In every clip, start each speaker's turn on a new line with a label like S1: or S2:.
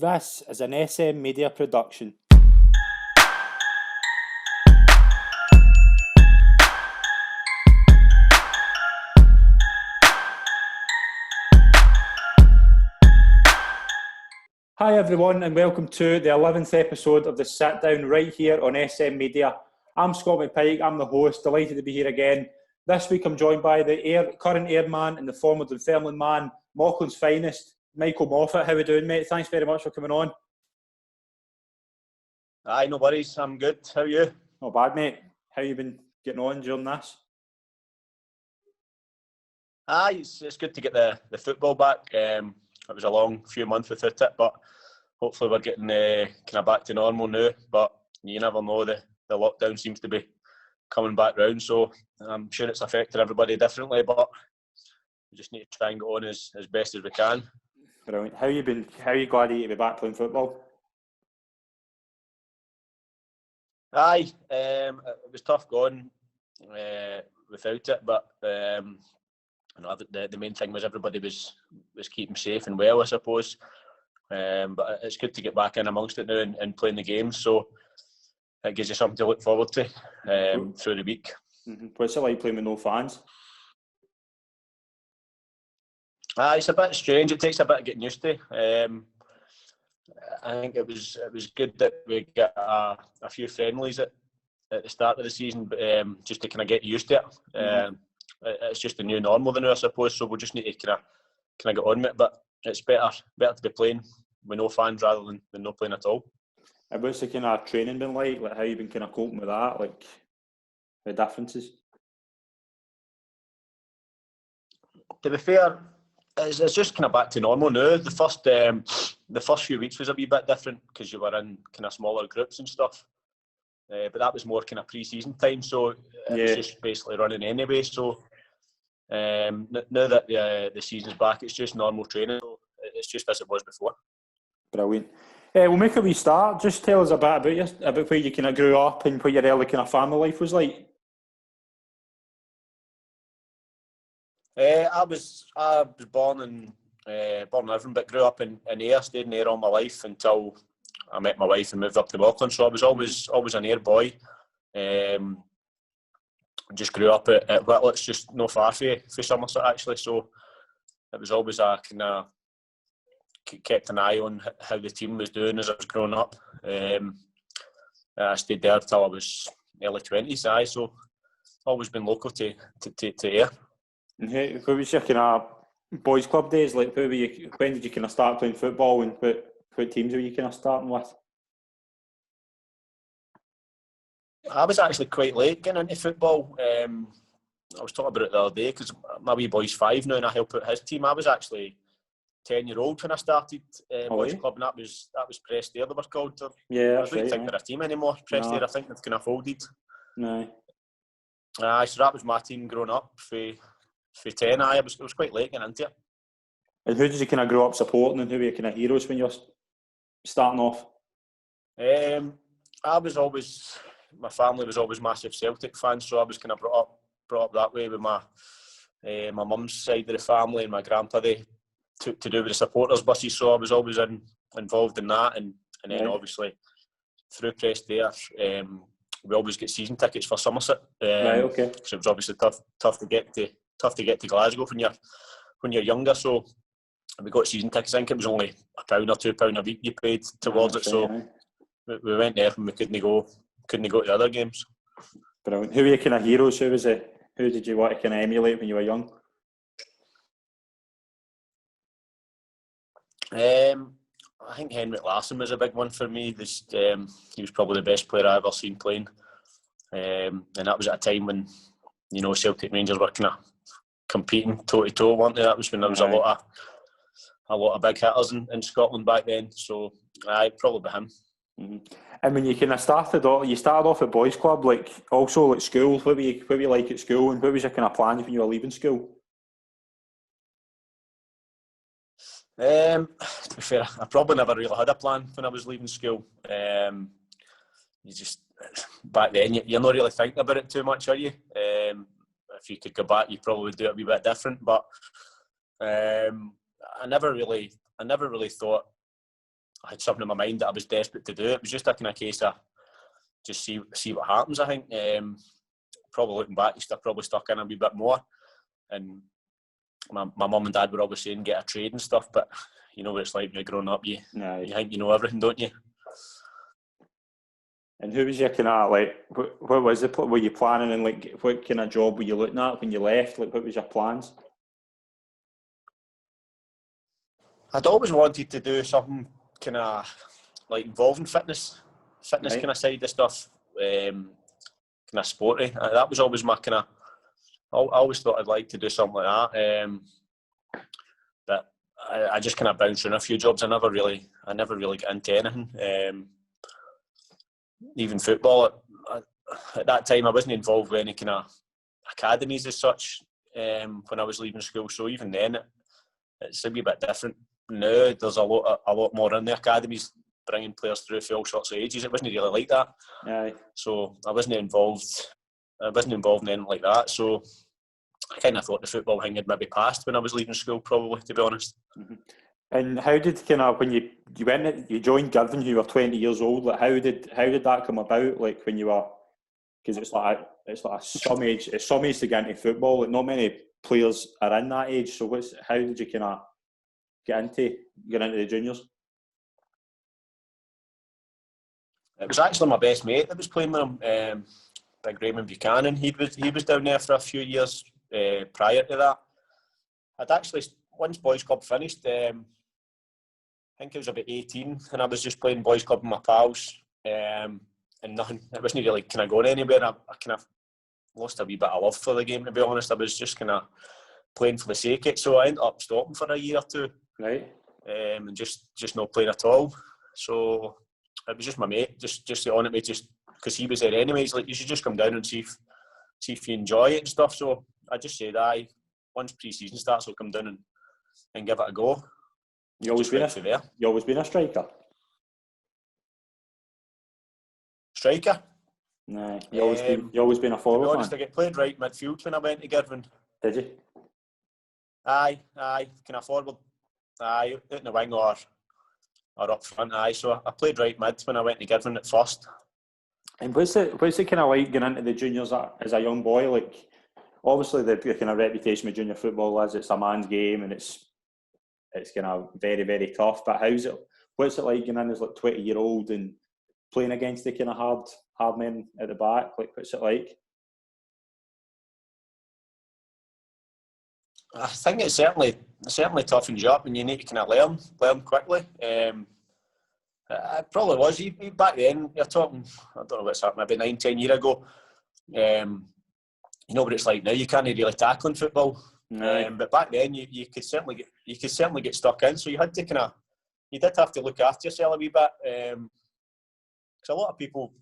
S1: This is an SM Media production. Hi everyone and welcome to the 11th episode of the Sit Down right here on SM Media. I'm Scott McPike, I'm the host, delighted to be here again. This week I'm joined by the current Airman and the former Dunfermline man, Mauchlin's finest, Michael Moffat. How are we doing, mate? Thanks very much for coming on.
S2: Aye, no worries, I'm good. How are you?
S1: Not bad, mate. How you been getting on during this?
S2: Aye, it's good to get the football back. It was a long few months without it, but hopefully we're getting kind of back to normal now. But you never know, the lockdown seems to be coming back round, so I'm sure it's affected everybody differently, but we just need to try and go on as best as we can.
S1: Brilliant. How you been? How are you glad to be back playing football?
S2: Aye, it was tough going without it, but the main thing was everybody was keeping safe and well, I suppose. But it's good to get back in amongst it now and playing the games, so it gives you something to look forward to through the week.
S1: Mm-hmm. What's it like playing with no fans?
S2: It's a bit strange. It takes a bit of getting used to. I think it was good that we got a few friendlies at the start of the season, but just to kind of get used to it. It's just a new normal now, I suppose. So we'll just need to kind of get on with it. But it's better to be playing with no fans rather than no playing at all.
S1: And what's the kind of training been like? Like how you been kind of coping with that? Like the differences?
S2: To be fair, it's just kind of back to normal now. The first few weeks was a wee bit different because you were in kind of smaller groups and stuff. But that was more kind of pre-season time, so it was just basically running anyway. So now that the season's back, it's just normal training. So it's just as it was before.
S1: Brilliant. We'll make a wee start. Just tell us a bit about where you kind of grew up and what your early kind of family life was like.
S2: I was born in Girvan, but grew up in Ayr, stayed in Ayr all my life until I met my wife and moved up to Mauchline. So I was always an Ayr boy. Just grew up at Whitlet's, just not far from Somerset actually. So it was always a kind of kept an eye on how the team was doing as I was growing up. I stayed there till I was early 20s. So always been local to Ayr.
S1: And what was your kind of boys' club days like? When did you kind of start playing football, and what teams were you kind of starting with?
S2: I was actually quite late getting into football. I was talking about it the other day because my wee boy's 5 now and I help out his team. I was actually 10-year-old when I started boys' club, and that was Prestare they were called.
S1: Yeah,
S2: I don't think they're a team anymore. Prestare, no. I think they've kind of folded.
S1: No.
S2: So that was my team growing up. For 10, it was quite late getting into it.
S1: And who did you kind of grow up supporting, and who were your kind of heroes when you were starting off? My family was always massive Celtic fans, so I was kind of brought up that way with my mum's side of the family, and my grandpa to do with the supporters buses, so I was always involved in that, and then obviously through Prestare, we always get season tickets for Somerset. Okay.
S2: So it was obviously tough to get to Glasgow when you're younger, so we got season tickets. I think it was only £1 or £2 a week you paid towards it, so we went there and we couldn't go to other games.
S1: Brilliant. Who were your kind of heroes? Who did you want to kind of emulate when you were young?
S2: I think Henrik Larsson was a big one for me. He was probably the best player I ever seen playing, and that was at a time when Celtic Rangers were kind of competing toe to toe, weren't they? That was when there was a lot of big hitters in Scotland back then. So probably him.
S1: Mm-hmm. And when you kind of started off at boys' club, like also at school. What were you like at school, and what was your kind of plan when you were leaving school?
S2: To be fair, I probably never really had a plan when I was leaving school. You just back then you're not really thinking about it too much, are you? If you could go back, you probably would do it a wee bit different. But I never really thought
S1: I had something in my mind that I was desperate to do. It was just a kind of case of just see what happens, I think. Probably looking back, I probably stuck in a wee bit more. And my mum and dad were always saying get a trade and stuff, but you know what it's like when you're growing up, you think you know everything, don't you?
S3: And who was your kind of, like, what was it? Were you planning, and like, what kind of job were you looking at when you left? Like, what was your plans?
S1: I'd always wanted to do something kind of like involving fitness right. Kind of side of stuff, kind of sporty. That was always my kind of. I always thought I'd like to do something like that, but I just kind of bounced around a few jobs. I never really got into anything. Even football at that time, I wasn't involved with any kind of academies as such when I was leaving school. So even then, it's a wee bit different. Now there's a lot more in the academies, bringing players through for all sorts of ages. It wasn't really like that.
S3: Aye.
S1: So I wasn't involved in anything like that. So I kind of thought the football thing had maybe passed when I was leaving school, probably, to be honest.
S3: Mm-hmm. And how did kind of, when you joined Girvan, you were 20 years old? Like, how did that come about? Like, when you were, because it's like some age to get into football. Like, not many players are in that age. So how did you kind of get into the juniors?
S1: It was actually my best mate that was playing with him, Big Raymond Buchanan. He was down there for a few years prior to that. I'd actually, once Boys Club finished, I think it was about 18, and I was just playing Boys Club with my pals, and nothing. It wasn't really kind of going anywhere. I kind of lost a wee bit of love for the game, to be honest. I was just kind of playing for the sake of it, so I ended up stopping for a year or two,
S3: right? And
S1: just not playing at all. So it was just my mate, just on at me, just because he was there anyway. He's like, you should just come down and see if you enjoy it and stuff. So I just said, once pre-season starts, I'll come down and give it a go.
S3: You always been a striker?
S1: Striker?
S3: No, you always been a forward.
S1: To be honest, I get played right midfield when I went to Girvan.
S3: Did you?
S1: Aye, kind of forward. Aye, out in the wing or up front. Aye, so I played right mid when I went to Girvan at first.
S3: And what's it kind of like getting into the juniors as a young boy? Like, obviously the kind of reputation with junior football is it's a man's game and it's kind of very, very tough. But what's it like getting in as like 20-year-old and playing against the kind of hard men at the back? Like, what's it like?
S1: I think it certainly toughens you up, and you need to kind of learn quickly. It probably was. Back then, you're talking, I don't know what's happened, maybe 9-10 years ago. You know what it's like now. You can't really tackle in football.
S3: No.
S1: But back then, you could certainly get stuck in. So you did have to look after yourself a wee bit. Because a lot of people,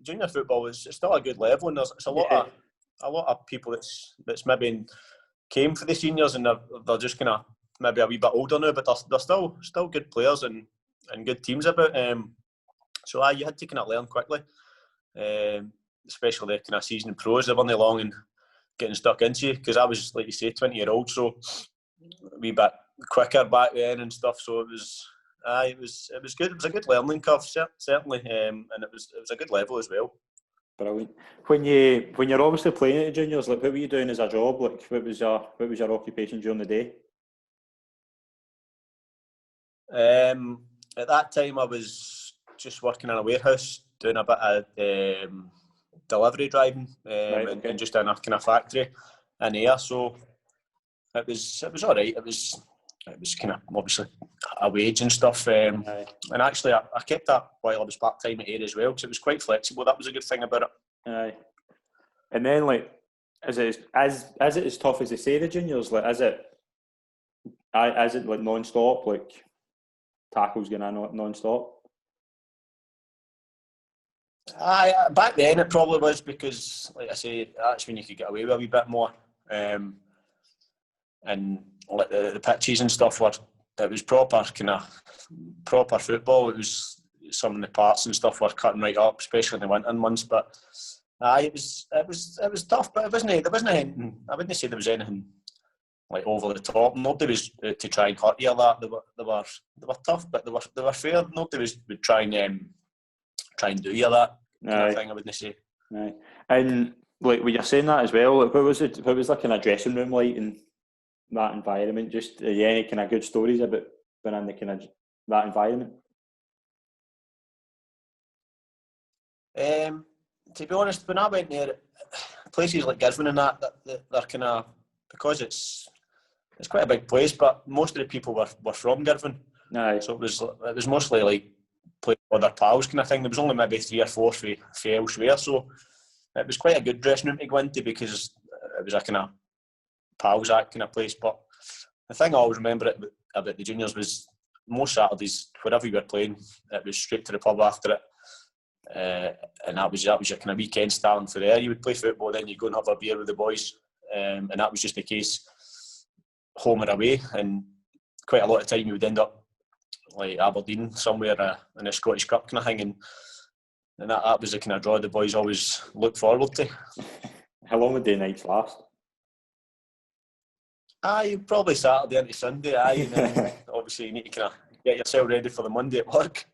S1: junior football is still a good level, and there's a lot of people that's maybe came for the seniors, and they're just kind of maybe a wee bit older now, but they're still good players and good teams about. So you had to kind of learn quickly, especially the kind of seasoned pros. They weren't long and getting stuck into you, because I was, like you say, 20-year-old, so a wee bit quicker back then and stuff. So it was good. It was a good learning curve, certainly, and it was a good level as well.
S3: Brilliant. When you're obviously playing at the juniors, like, what were you doing as a job? Like, what was your occupation during the day?
S1: At that time, I was just working in a warehouse, doing a bit of delivery driving, and just in a kind of factory in Ayr. So it was all right. It was kind of obviously a wage and stuff. And actually, I kept that while I was part time at Ayr as well, because it was quite flexible. That was a good thing about it.
S3: Aye. And then, like, is it as tough as they say, the juniors? Like, is it like non-stop, like tackles going on non-stop?
S1: Back then it probably was, because, like I say, that's when you could get away with a wee bit more. And like the pitches and stuff it was proper football. It was, some of the parts and stuff were cutting right up, especially in the winter months. But it was tough, but there wasn't anything. I wouldn't say there was anything
S2: like over the top. Nobody was to try and hurt you or that. They were tough, but they were fair. Nobody would try and do you that kind of thing, I wouldn't say.
S3: Aye. And like when you're saying that as well, like, what was the kind of dressing room like in that environment? Just any kind of good stories about being in the kind of that environment?
S2: To be honest, when I went there, places like Girvan and that they're kind of, because it's quite a big place, but most of the people were from Girvan.
S3: Aye.
S2: So it was mostly like playing with other pals kind of thing. There was only maybe 3 or 4 from elsewhere, so it was quite a good dressing room to go into because it was a kind of pals act kind of place. But the thing I always remember about the juniors was most Saturdays, wherever you were playing, it was straight to the pub after it. And that was your kind of weekend starting for there. You would play football, then you'd go and have a beer with the boys, and that was just the case, home or away. And quite a lot of time you would end up like Aberdeen, somewhere in a Scottish Cup kind of thing, and that was the kind of draw the boys always looked forward to.
S3: How long would the nights last?
S2: Probably Saturday into Sunday. And then obviously you need to kind of get yourself ready for the Monday at work.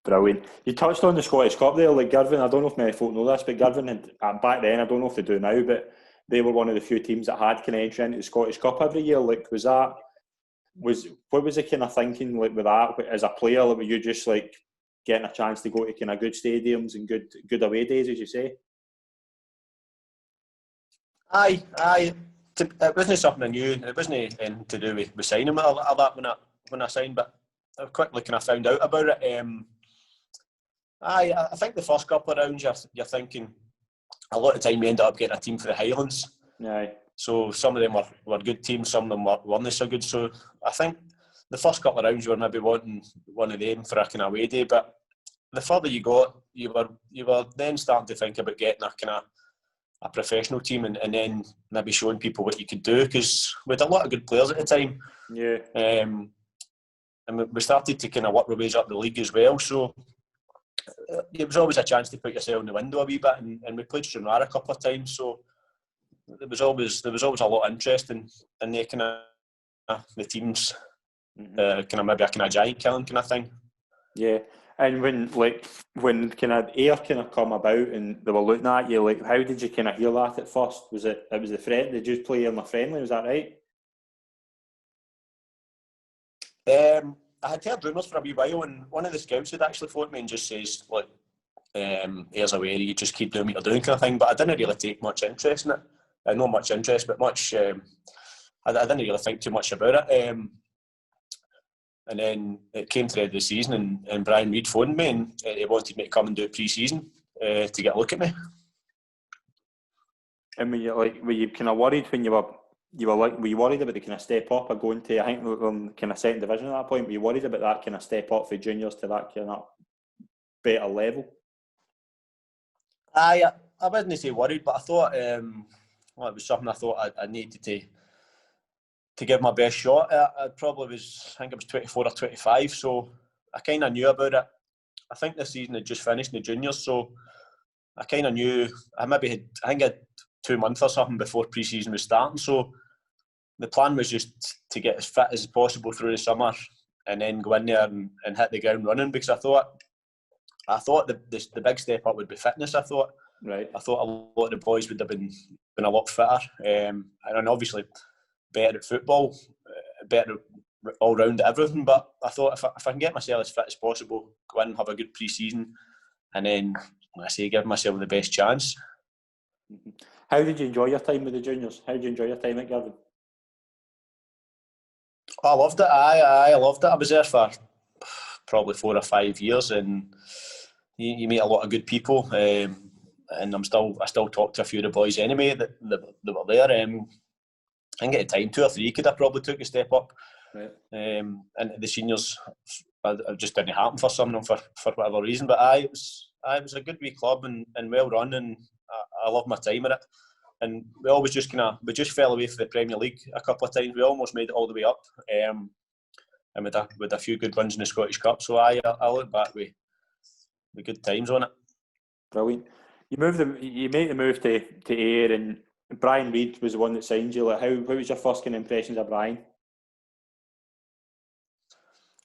S3: Brilliant. You touched on the Scottish Cup there, like Girvan. I don't know if many folk know this, but Girvan had, back then, I don't know if they do now, but they were one of the few teams that had kind of entry into the Scottish Cup every year. Like, what was the kind of thinking like with that as a player? Like, were you just like getting a chance to go to kind of good stadiums and good away days, as you say?
S2: Aye. It wasn't something I knew. It wasn't anything to do with signing or that when I signed, but I quickly kind of found out about it. I think the first couple of rounds you're thinking a lot of time you end up getting a team for the Highlands.
S3: Aye.
S2: So some of them were good teams, some of them weren't so good. So I think the first couple of rounds you were maybe wanting one of them for a kind of away day, but the further you got, you were then starting to think about getting a kind of a professional team and then maybe showing people what you could do, because we had a lot of good players at the time.
S3: Yeah.
S2: And we started to kind of work our ways up the league as well. So it was always a chance to put yourself in the window a wee bit, and we played Stranraer a couple of times, so there was always a lot of interest in the kind of the teams, kind of maybe a kind of giant killing kind of thing.
S3: Yeah, and when kind of Ayr kind of come about and they were looking at you, like how did you kind of hear that at first? Was it the friend? Did you play in a friendly? Was that right?
S2: I had heard rumours for a wee while, and one of the scouts had actually phoned me and just says, look, Ayer's aware, you just keep doing what you're doing kind of thing, but I didn't really take much interest in it. Not much interest, but much, I didn't really think too much about it. And then it came to the end of the season, and Brian Reid phoned me and he wanted me to come and do pre-season to get a look at me.
S3: And were you kind of worried when were you worried about the kind of step up or going to, I think, kind of second division at that point? Were you worried about that kind of step up for juniors to that kind of better level?
S2: I wouldn't say worried, but I thought it was something I thought I needed to give my best shot. I think it was 24 or 25, so I kind of knew about it. I think this season had just finished in the juniors, so I kind of knew. I had 2 months or something before pre-season was starting, so the plan was just to get as fit as possible through the summer and then go in there and hit the ground running, because I thought the big step up would be fitness. I thought a lot of the boys would have been a lot fitter, and obviously better at football, better all round at everything. But I thought if I can get myself as fit as possible, go in and have a good pre-season, and then give myself the best chance.
S3: How did you enjoy your time with the juniors? How did you enjoy your time at Girvan?
S2: I loved it. I loved it. I was there for probably 4 or 5 years, and you meet a lot of good people. And I still talk to a few of the boys anyway that were there. I think at the time 2 or 3 could have probably took a step up.
S3: Right.
S2: And the seniors, it just didn't happen for some of them for whatever reason. But it was a good wee club and well run, and I loved my time at it. And we always just fell away from the Premier League a couple of times. We almost made it all the way up, and with a few good runs in the Scottish Cup. So I look back with good times on it.
S3: Brilliant. You make the move to Ayr, and Brian Reid was the one that signed you. Like, how was your first kind of impressions of Brian?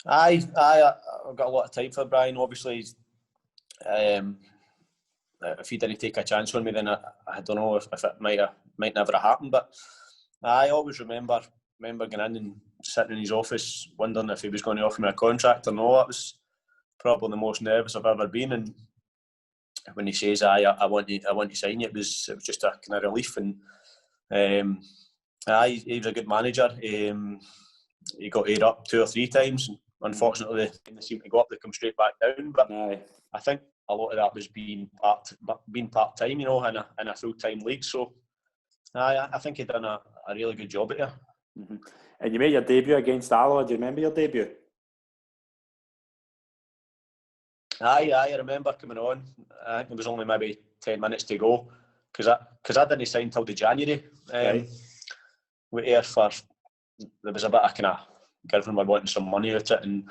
S2: I've got a lot of time for Brian. Obviously, if he didn't take a chance on me, then I don't know if it might never have happened. But I always remember going in and sitting in his office wondering if he was going to offer me a contract or not. It was probably the most nervous I've ever been. And when he says, I want to sign you, it was just a kind of relief. And he was a good manager. He got Ayr up 2 or 3 times. Unfortunately, they seemed to go up, they come straight back down. But I think a lot of that was being part-time, in a full-time league. So I think he'd done a really good job at there.
S3: Mm-hmm. And you made your debut against Alloa. Do you remember your debut?
S2: I remember coming on. I think there was only maybe 10 minutes to go because I didn't sign till the January. With Ayr there was a bit of kind of Girvan were wanting some money out of it, and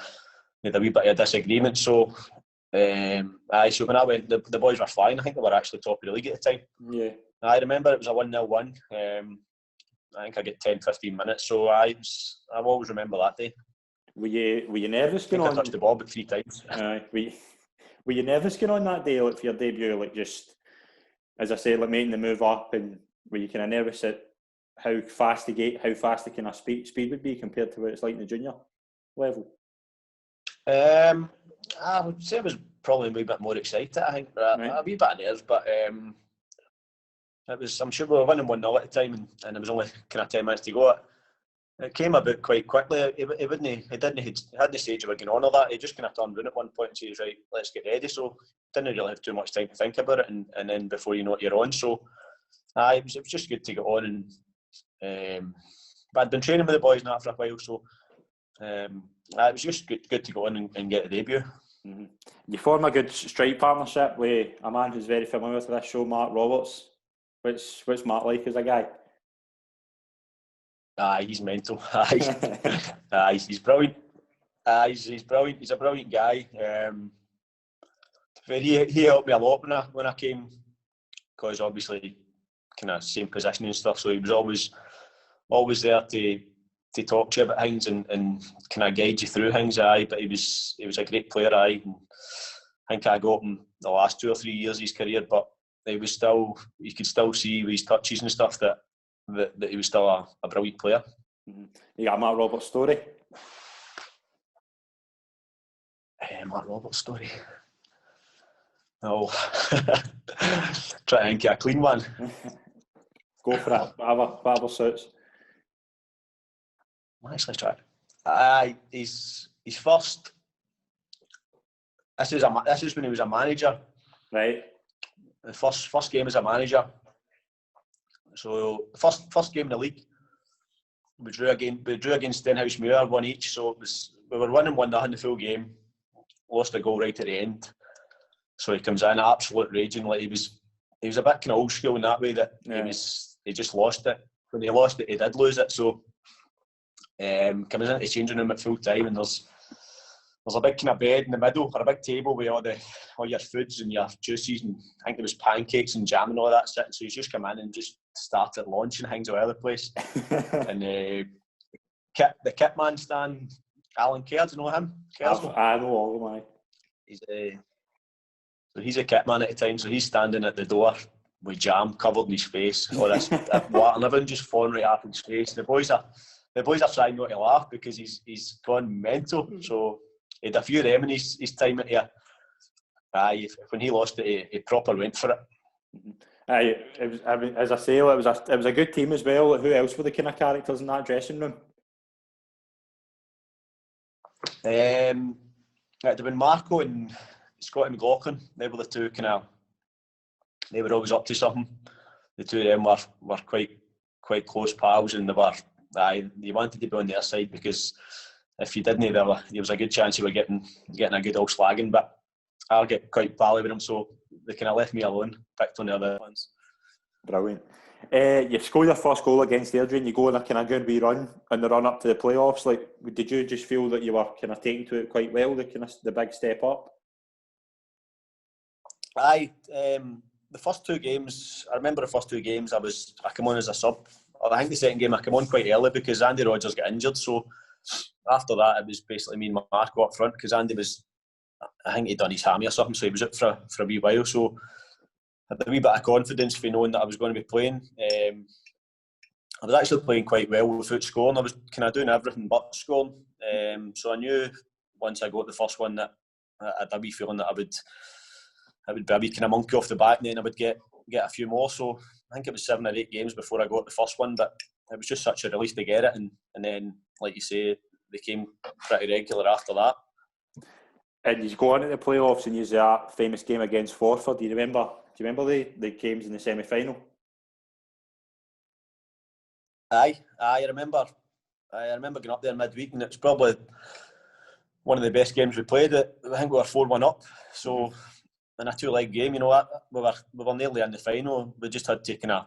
S2: we had a wee bit of a disagreement. So so when I went, the boys were flying. I think they were actually top of the league at the time.
S3: Yeah.
S2: I remember it was a 1-0 win. I think I get 10-15 minutes. So I always remember that day.
S3: Were you nervous going on?
S2: I touched the ball about 3 times.
S3: Were you nervous going on that day, like for your debut, like just as I say, like making the move up, and were you kind of nervous at how fast the kind of speed would be compared to what it's like in the junior level?
S2: I would say I was probably a wee bit more excited. I think a wee bit of nerves, but it was. I'm sure we were winning 1-0 at the time, and it was only kind of 10 minutes to go. It came about quite quickly. He hadn't said you were going on or that. He just kind of turned around at one point and said, "Right, let's get ready." So didn't really have too much time to think about it, and then before you know it, you're on. So it was just good to get on, and but I'd been training with the boys now for a while, so it was just good to go on and get a debut.
S3: Mm-hmm. You form a good strike partnership with a man who's very familiar with this show, Mark Roberts. What's Mark like as a guy?
S2: He's mental. He's brilliant. He's brilliant. He's a brilliant guy. He helped me a lot when I came, because obviously kind of same position and stuff. So he was always there to talk to you about things and kind of guide you through things. But he was a great player. I think I got him the last 2 or 3 years of his career, but you could still see with his touches and stuff that he was still a brilliant player.
S3: Mm-hmm. You got a Mark Roberts story?
S2: Mark Roberts story? No. Try to think of a clean one.
S3: Go for it. Whatever suits.
S2: I'll actually try. His first. This is when he was a manager.
S3: Right.
S2: The first game as a manager. So first game in the league, we drew against Stenhousemuir 1 each. So we were winning 1-0 in the full game. Lost a goal right at the end. So he comes in absolute raging. Like he was a bit kind of old school in that way, that he just lost it. When he lost it, he did lose it. So comes into the changing room at full time, and there's a big kind of bed in the middle, or a big table with all your foods and your juices, and I think there was pancakes and jam and all that sitting. So he's just come in and just started launching things all over the place. And the kit man stand, Alan Kerr, do you know him?
S3: I know all of them.
S2: He's a kit man at the time, so he's standing at the door with jam covered in his face, or this water, and everything just falling right off his face. The boys are trying not to laugh because he's gone mental. So he had a few of them in his time at here. When he lost it, he proper went for it.
S3: As I say, it was a good team as well. Who else were the kind of characters in that dressing room?
S2: It had been Marco and Scotty McLaughlin. They were the two they were always up to something. The two of them were quite close pals, and you wanted to be on their side, because if you didn't, there was a good chance you were getting a good old slagging. But I'll get quite pally with them, so they kind of left me alone, picked on the other ones.
S3: Brilliant. You scored your first goal against Airdrie, and you go on a kind of good wee run in the run up to the playoffs. Like, did you just feel that you were kind of taking to it quite well, the big step up?
S2: The
S1: the first two games, I remember the first two games, I came on as a sub. I think the second game I came on quite early because Andy Rodgers got injured. So after that, it was basically me and Marco up front because Andy I think he'd done his hammy or something, so he was out for a wee while. So I had a wee bit of confidence for knowing that I was going to be playing. I was actually playing quite well without scoring. I was kind of doing everything but scoring. So I knew once I got the first one that I had a wee feeling that I would be a wee kind of monkey off the back, and then I would get a few more. So I think it was 7 or 8 games before I got the first one, but it was just such a relief to get it, and then, like you say, they came pretty regular after that.
S3: And you go on to the playoffs and use that famous game against Forfar. Do you remember the games in the semi-final?
S1: Aye, I remember going up there midweek, and it was probably one of the best games we played. I think we were 4-1 up. So in a 2-leg game, we were nearly in the final. We just had to kind of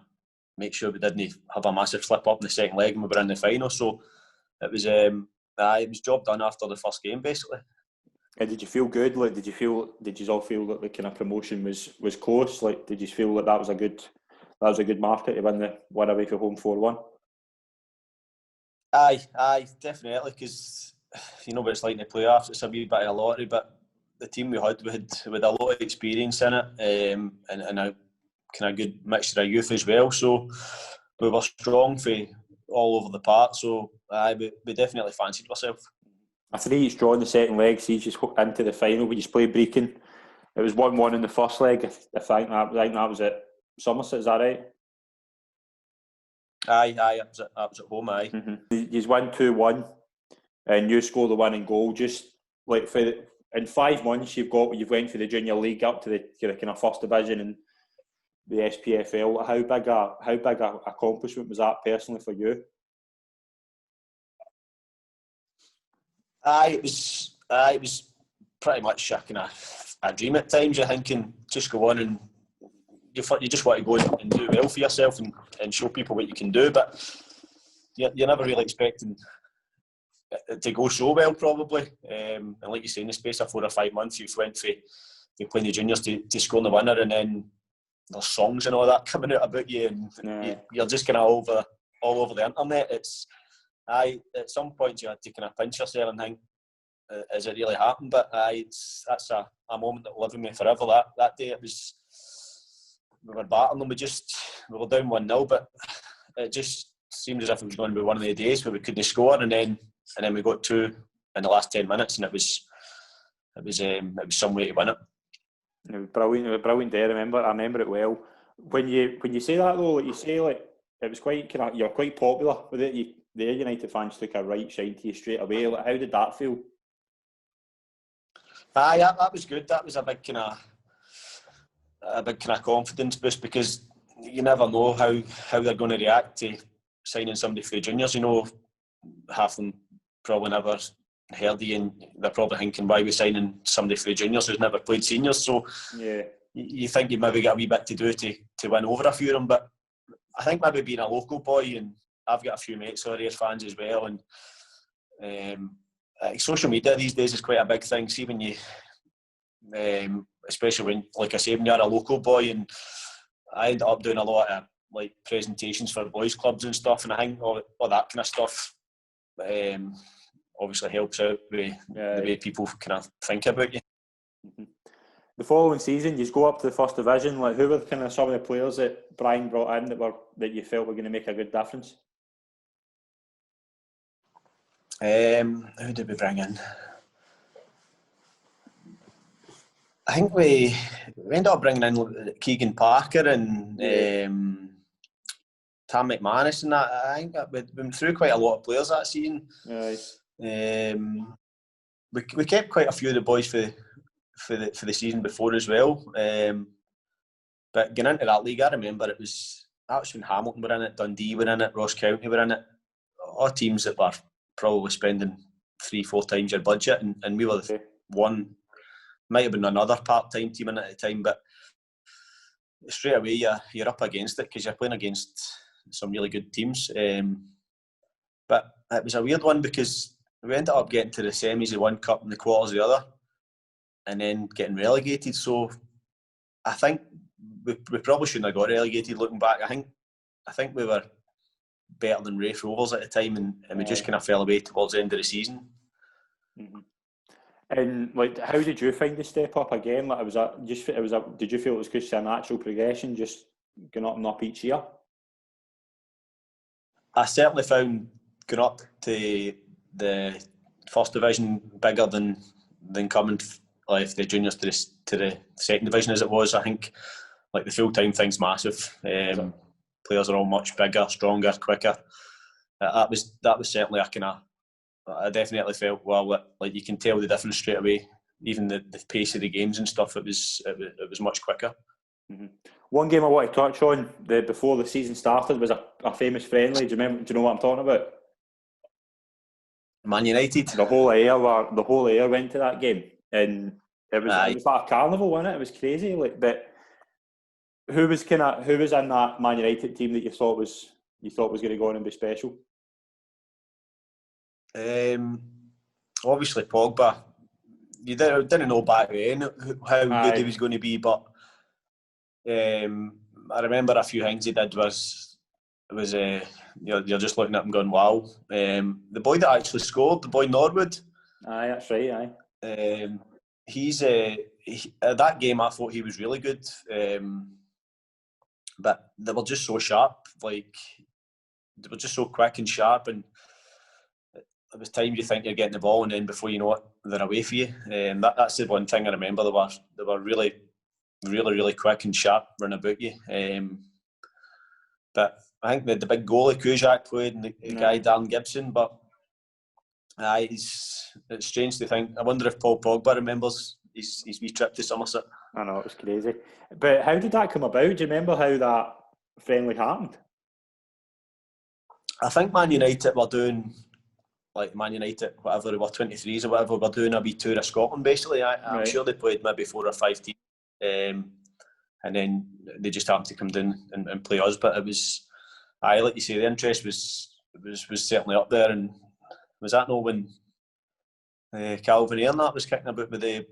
S1: make sure we didn't have a massive slip up in the second leg, and we were in the final. So it was job done after the first game, basically.
S3: And did you feel good? Like, did you all feel that the kind of promotion was close? Like, did you feel that was a good marker to win away from home 4-1?
S1: Aye, definitely. Because you know what it's like in the playoffs. It's a wee bit of a lottery, but the team we had a lot of experience in it, and a kind of good mixture of youth as well. So we were strong for all over the park. So we definitely fancied ourselves.
S3: A 3-each draw in the second leg sees you into the final. We just played Brecon. It was 1-1 in the first leg. I think that was at Somerset. Is that right?
S1: Aye, I was at home. Aye.
S3: Mm-hmm. You won 2-1, and you score the winning goal. Just like in 5 months, you've went for the junior league up to the kind of first division and the SPFL. How big a accomplishment was that personally for you?
S1: It was pretty much a dream at times. You're thinking, just go on and you just want to go and do well for yourself and show people what you can do. But you're never really expecting it to go so well, probably. And like you say, in the space of 4 or 5 months, you've went for playing the juniors to score the winner, and then there's songs and all that coming out about you, and you're just kind of all over the internet. At some point you had to kind of pinch yourself and think, has it really happened? But that's a moment that will live with me forever. That day we were battling them. We were down 1-0, but it just seemed as if it was going to be one of the days where we couldn't score, and then we got 2 in the last 10 minutes, and it was some way to win it.
S3: It was brilliant day. I remember it well. When you say that though, it was quite you're quite popular with it. The Ayr United fans took a right shine to you straight away. Like, how did that feel?
S1: That was good. That was a big kind of confidence boost, because you never know how they're going to react to signing somebody for the juniors. You know, half them probably never heard of you, and they're probably thinking, why are we signing somebody for the juniors who's never played seniors? So
S3: yeah, you
S1: think you maybe got a wee bit to do to win over a few of them. But I think maybe being a local boy, and I've got a few mates who are Ayr fans as well, and social media these days is quite a big thing. See, when you, especially when, like I say, when you're a local boy, and I ended up doing a lot of like presentations for boys clubs and stuff, and I think all that kind of stuff obviously helps out with the way people kind of think about you.
S3: Mm-hmm. The following season, you go up to the first division. Like, who were kind of some of the players that Brian brought in that you felt were going to make a good difference?
S1: Who did we bring in? I think we ended up bringing in Keegan Parker and Tam McManus and that. I think that we've been through quite a lot of players that season. We kept quite a few of the boys for the season before as well. But getting into that league, I remember that was when Hamilton were in it, Dundee were in it, Ross County were in it. All teams that were probably spending 3-4 times your budget, and we were one. Might have been another part-time team in it at the time, but straight away you're up against it because you're playing against some really good teams. But it was a weird one because we ended up getting to the semis of one cup and the quarters of the other, and then getting relegated. So I think
S2: we probably shouldn't have got relegated. Looking back, I think we were better than Wraith Rovers at the time, and we just kind of fell away towards the end of the season.
S3: Mm-hmm. And like, how did you find the step up again? Like, did you feel it was just a natural progression, just going up and up each year?
S2: I certainly found going up to the first division bigger than coming like the juniors to the second division as it was. I think like the full time thing's massive. Players are all much bigger, stronger, quicker. That was certainly I definitely felt like you can tell the difference straight away. Even the pace of the games and stuff, it was much quicker.
S3: Mm-hmm. One game I want to touch on before the season started was a famous friendly. Do you know what I'm talking about?
S2: Man United.
S3: The whole Ayr went to that game, and it was like a carnival, wasn't it? It was crazy. Like, but who was in that Man United team that you thought was going to go on and be special?
S2: Obviously Pogba. You didn't know back then how good he was going to be, but I remember a few things he did was you're just looking at him going, wow. The boy that actually scored, the boy Norwood.
S3: Aye, that's right. Aye.
S2: He's at that game I thought he was really good, but they were just so sharp. Like they were just so quick and sharp, and there was times you think you're getting the ball, and then before you know it, they're away for you. That's the one thing I remember. They were really, really, really quick and sharp running about you. But I think the big goalie Kujak played, and the guy Darren Gibson. But it's strange to think. I wonder if Paul Pogba remembers his wee trip to Somerset.
S3: I know, it was crazy. But how did that come about? Do you remember how that friendly happened?
S2: I think Man United were doing, like Man United, whatever they were, 23s or whatever, were doing a wee tour of Scotland basically. I'm sure they played maybe 4 or 5 teams, and then they just happened to come down and play us. But it was, like you say, the interest was certainly up there. And was that not when Calvin Ayr and that was kicking about with the?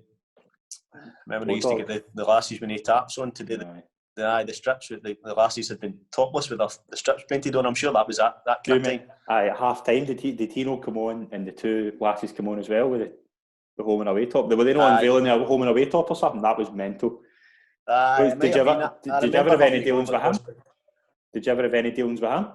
S2: Remember they used to get the lassies when they taps on to do the strips. The lassies had been topless with the strips painted on. I'm sure that was that kind of time.
S3: At half time, did Tino come on and the 2 lassies come on as well with the home and away top? Were they not unveiling the home and away top or something? That was mental. Did you ever have any dealings with him? Did you ever have any dealings with him?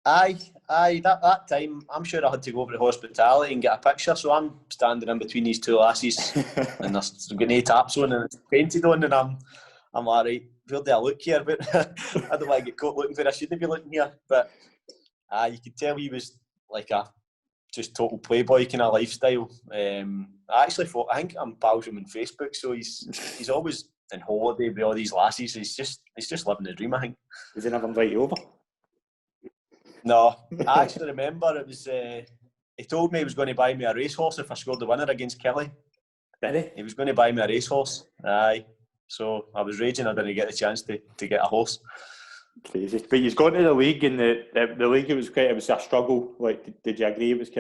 S2: That time, I'm sure I had to go over to hospitality and get a picture. So I'm standing in between these 2 lassies, and there's getting 8 taps on and it's painted on, and I'm like, right, where do I look here? But I don't want to get caught looking where I shouldn't be looking here. But you could tell he was like a just total playboy kind of lifestyle. I think I'm pals with him on Facebook, so he's always on holiday with all these lassies. He's just living the dream, I think.
S3: Does he never invite you over?
S2: No, I actually remember it was. He told me he was going to buy me a racehorse if I scored the winner against Kelly.
S3: Did he?
S2: He was going to buy me a racehorse. Aye. So I was raging I didn't get the chance to get a horse.
S3: Crazy. But you've gone to the league, and the league, it was a struggle. Like, did you agree it was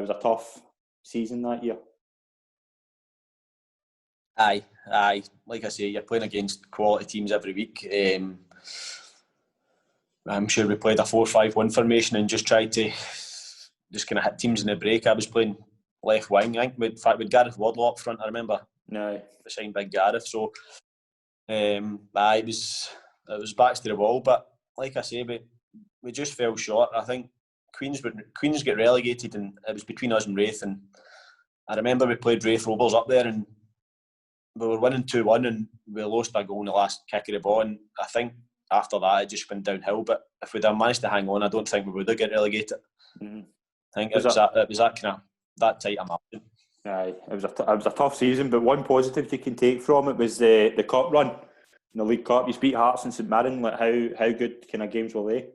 S3: a tough season that year?
S2: Aye. Like I say, you're playing against quality teams every week. I'm sure we played a 4-5-1 formation and just tried to just kind of hit teams in the break. I was playing left wing, I think. In fact, with Gareth Wardlaw up front, I remember.
S3: No.
S2: Beside Big Gareth. So, it was backs to the wall. But like I say, we just fell short. I think Queens get relegated, and it was between us and Wraith. And I remember we played Wraith Rovers up there, and we were winning 2-1, and we lost a goal in the last kick of the ball. And I think after that, it just went downhill. But if we'd have managed to hang on, I don't think we would have got relegated. Mm-hmm. I think it was that kind of that tight a margin.
S3: Aye, it was a tough season, but one positive you can take from it was the cup run in the League Cup. You beat Hearts and St Mirren. Like, how good kind of games were they?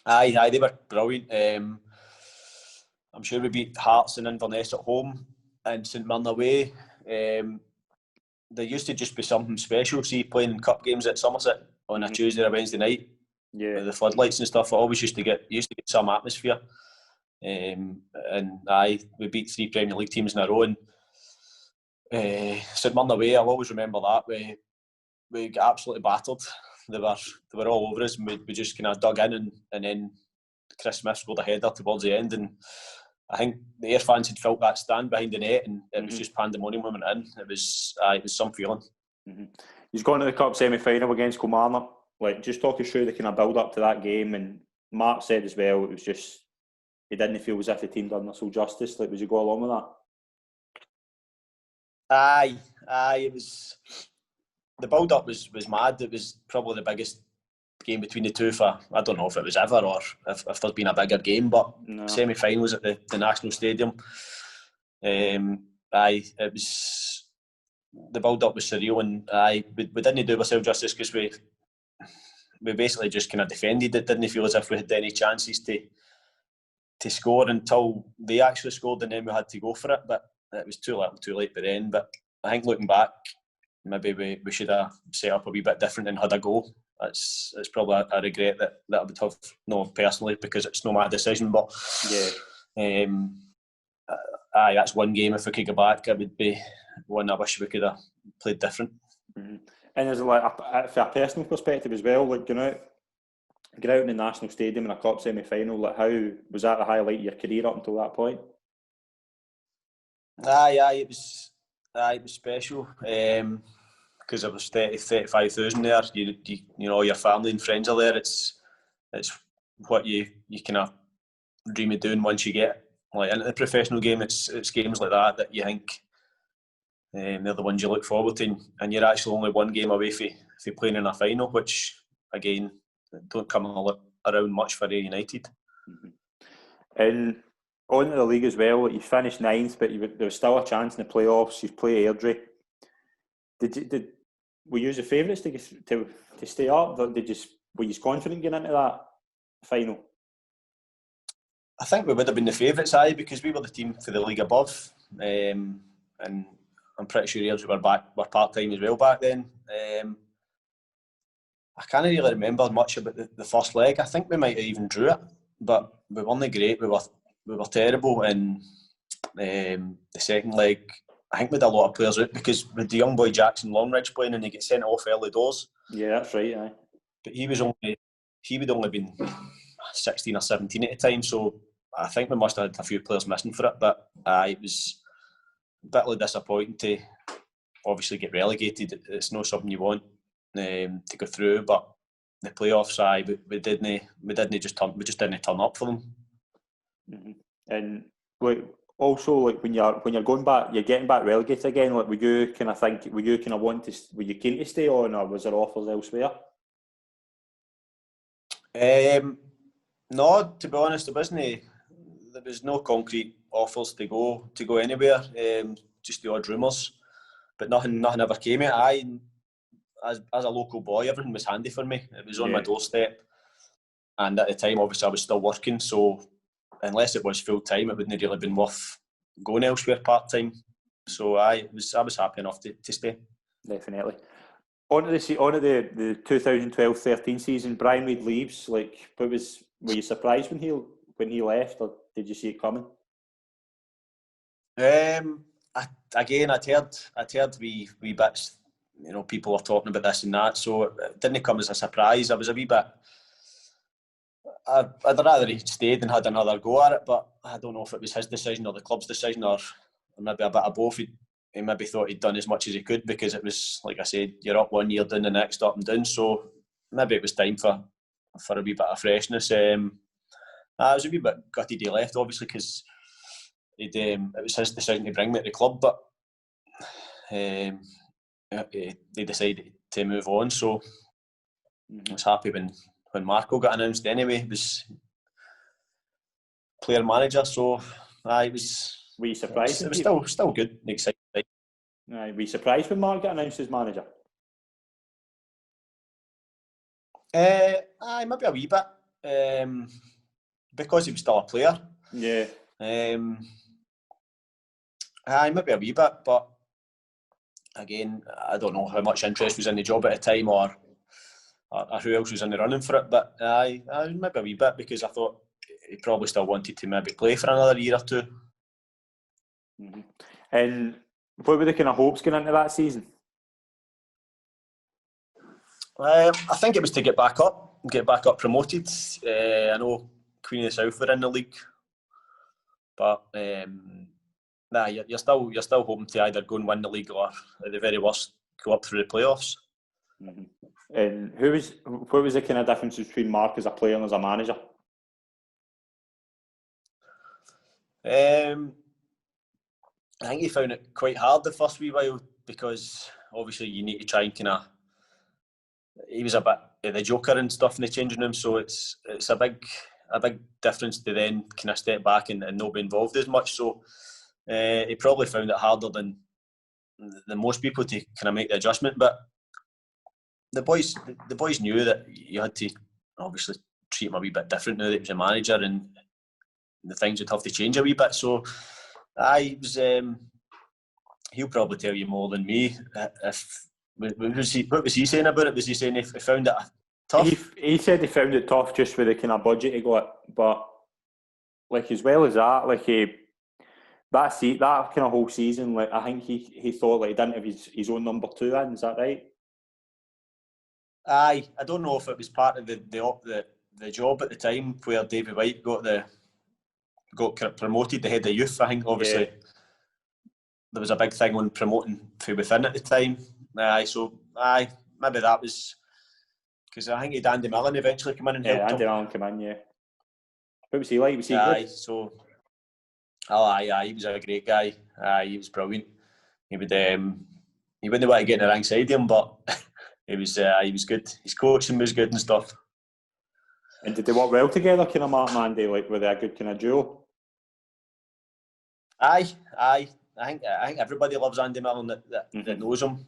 S2: Aye, they were brilliant. I'm sure we beat Hearts and Inverness at home and St Mirren away. There used to just be something special. See, playing cup games at Somerset on a Tuesday or Wednesday night. Yeah, with the floodlights and stuff. I always used to get some atmosphere. And we beat 3 Premier League teams in a row, and St Mirren away, I'll always remember that. We got absolutely battered. They were all over us, and we just kind of dug in, and then Chris Smith scored a header towards the end, and I think the Ayr fans had felt that stand behind the net, and it was just pandemonium when we went in. It was some feeling.
S3: He's gone to the cup semi-final against Kilmarnock. Like, just talk us through the kind of build up to that game. And Mark said as well, it was just, he didn't feel as if the team done us full justice. Like, would you go along with that?
S2: Aye, it was. The build up was mad. It was probably the biggest game between the two for, I don't know if it was ever or if there's been a bigger game, but semi-finals at the National Stadium. It was, the build up was surreal, and we didn't do ourselves justice because we basically just kind of defended it. Didn't feel as if we had any chances to score until they actually scored, and then we had to go for it. But it was too little, too late by then. But I think looking back, maybe we should have set up a wee bit different and had a goal. It's probably a regret that I would have, not personally, because it's not my decision. But that's one game. If we could go back, it would be one I wish we could have played different.
S3: And is it like from a personal perspective as well? Like, get out in the National Stadium in a cup semi-final. Like, how was that the highlight of your career up until that point?
S2: It was special. Because there was 35,000 there. You know, your family and friends are there. It's what you kind of dream of doing once you get like into the professional game. It's games like that you think they're the ones you look forward to, and you're actually only one game away from playing in a final, which again don't come around much for Ayr United.
S3: And on to the league as well. You finished 9th, but there was still a chance in the playoffs. You play Airdrie. Were you the favourites to stay up? Were you confident getting into that final?
S2: I think we would have been the favourites, because we were the team for the league above, and I'm pretty sure Airdrie were part-time as well back then. I can't really remember much about the first leg. I think we might have even drew it, but we weren't great. We were terrible, and the second leg, I think we had a lot of players out because with the young boy Jackson Longridge playing, and he gets sent off early doors. Yeah, that's right. Aye. But he would only been 16 or 17 at the time, so I think we must have had a few players missing for it. But it was bitterly disappointing to obviously get relegated. It's not something you want to go through. But the playoffs, we just didn't turn up for them. And also, like when you're going back, you're getting back relegated again. Like, were you keen to stay on, or was there offers elsewhere? No, to be honest, there was no concrete offers to go anywhere. Just the odd rumours, but nothing ever came of it. As a local boy, everything was handy for me. It was on my doorstep, and at the time, obviously, I was still working, so unless it was full time, it wouldn't really been worth going elsewhere part time. So I was happy enough to stay. Definitely.
S3: On to the 2012-13 season, Brian Reid leaves. Like, were you surprised when he left, or did you see it coming?
S2: I'd heard wee bits. You know, people were talking about this and that, so it didn't come as a surprise. I was a wee bit. I'd rather he stayed and had another go at it, but I don't know if it was his decision or the club's decision, or maybe a bit of both. He maybe thought he'd done as much as he could, because it was, like I said, you're up one year, down the next, up and down. So maybe it was time for a wee bit of freshness. I was a wee bit gutted he left, obviously, because it was his decision to bring me to the club, but they decided to move on. So I was happy when Marco got announced anyway. He was player manager, so it was. Were you surprised? It was still good and exciting.
S3: Were you surprised when Mark got announced as manager?
S2: Maybe a wee bit, because he was still a player.
S3: Yeah.
S2: Maybe a wee bit, but again, I don't know how much interest was in the job at the time, or who else was in the running for it. But maybe a wee bit, because I thought he probably still wanted to maybe play for another year or two.
S3: And What were the kind of hopes going into that season?
S1: I think it was to get back up promoted. I know Queen of the South were in the league, but you're still hoping to either go and win the league or at the very worst go up through the playoffs.
S3: Mm-hmm. And what was the kind of difference between Mark as a player and as a manager?
S1: I think he found it quite hard the first wee while because obviously you need to try and kind of. He was a bit of the joker and stuff in the changing room, so it's a big difference to then kind of step back and not be involved as much. So he probably found it harder than most people to kind of make the adjustment. But the boys knew that you had to obviously treat him a wee bit different now that he was a manager, and the things would have to change a wee bit. So he'll probably tell you more than me. What was he saying about it? Was he saying he found it tough?
S3: He said he found it tough just with the kind of budget he got, but like as well as that, like that kind of whole season, like I think he thought like he didn't have his own number 2 in. Is that right?
S1: I don't know if it was part of the job at the time where David White got promoted, the head of youth. I think obviously there was a big thing on promoting from within at the time. Maybe that was because I think Andy Millen eventually came in and helped him.
S3: Andy Millen came in, What was he like? Was he good?
S1: He was a great guy. He was brilliant. He wouldn't want to get in the wrong side of him, but he was good. His coaching was good and stuff.
S3: And did they work well together, kind of Mark and Andy? Like, were they a good kind of duo?
S1: I think everybody loves Andy Millen that knows him.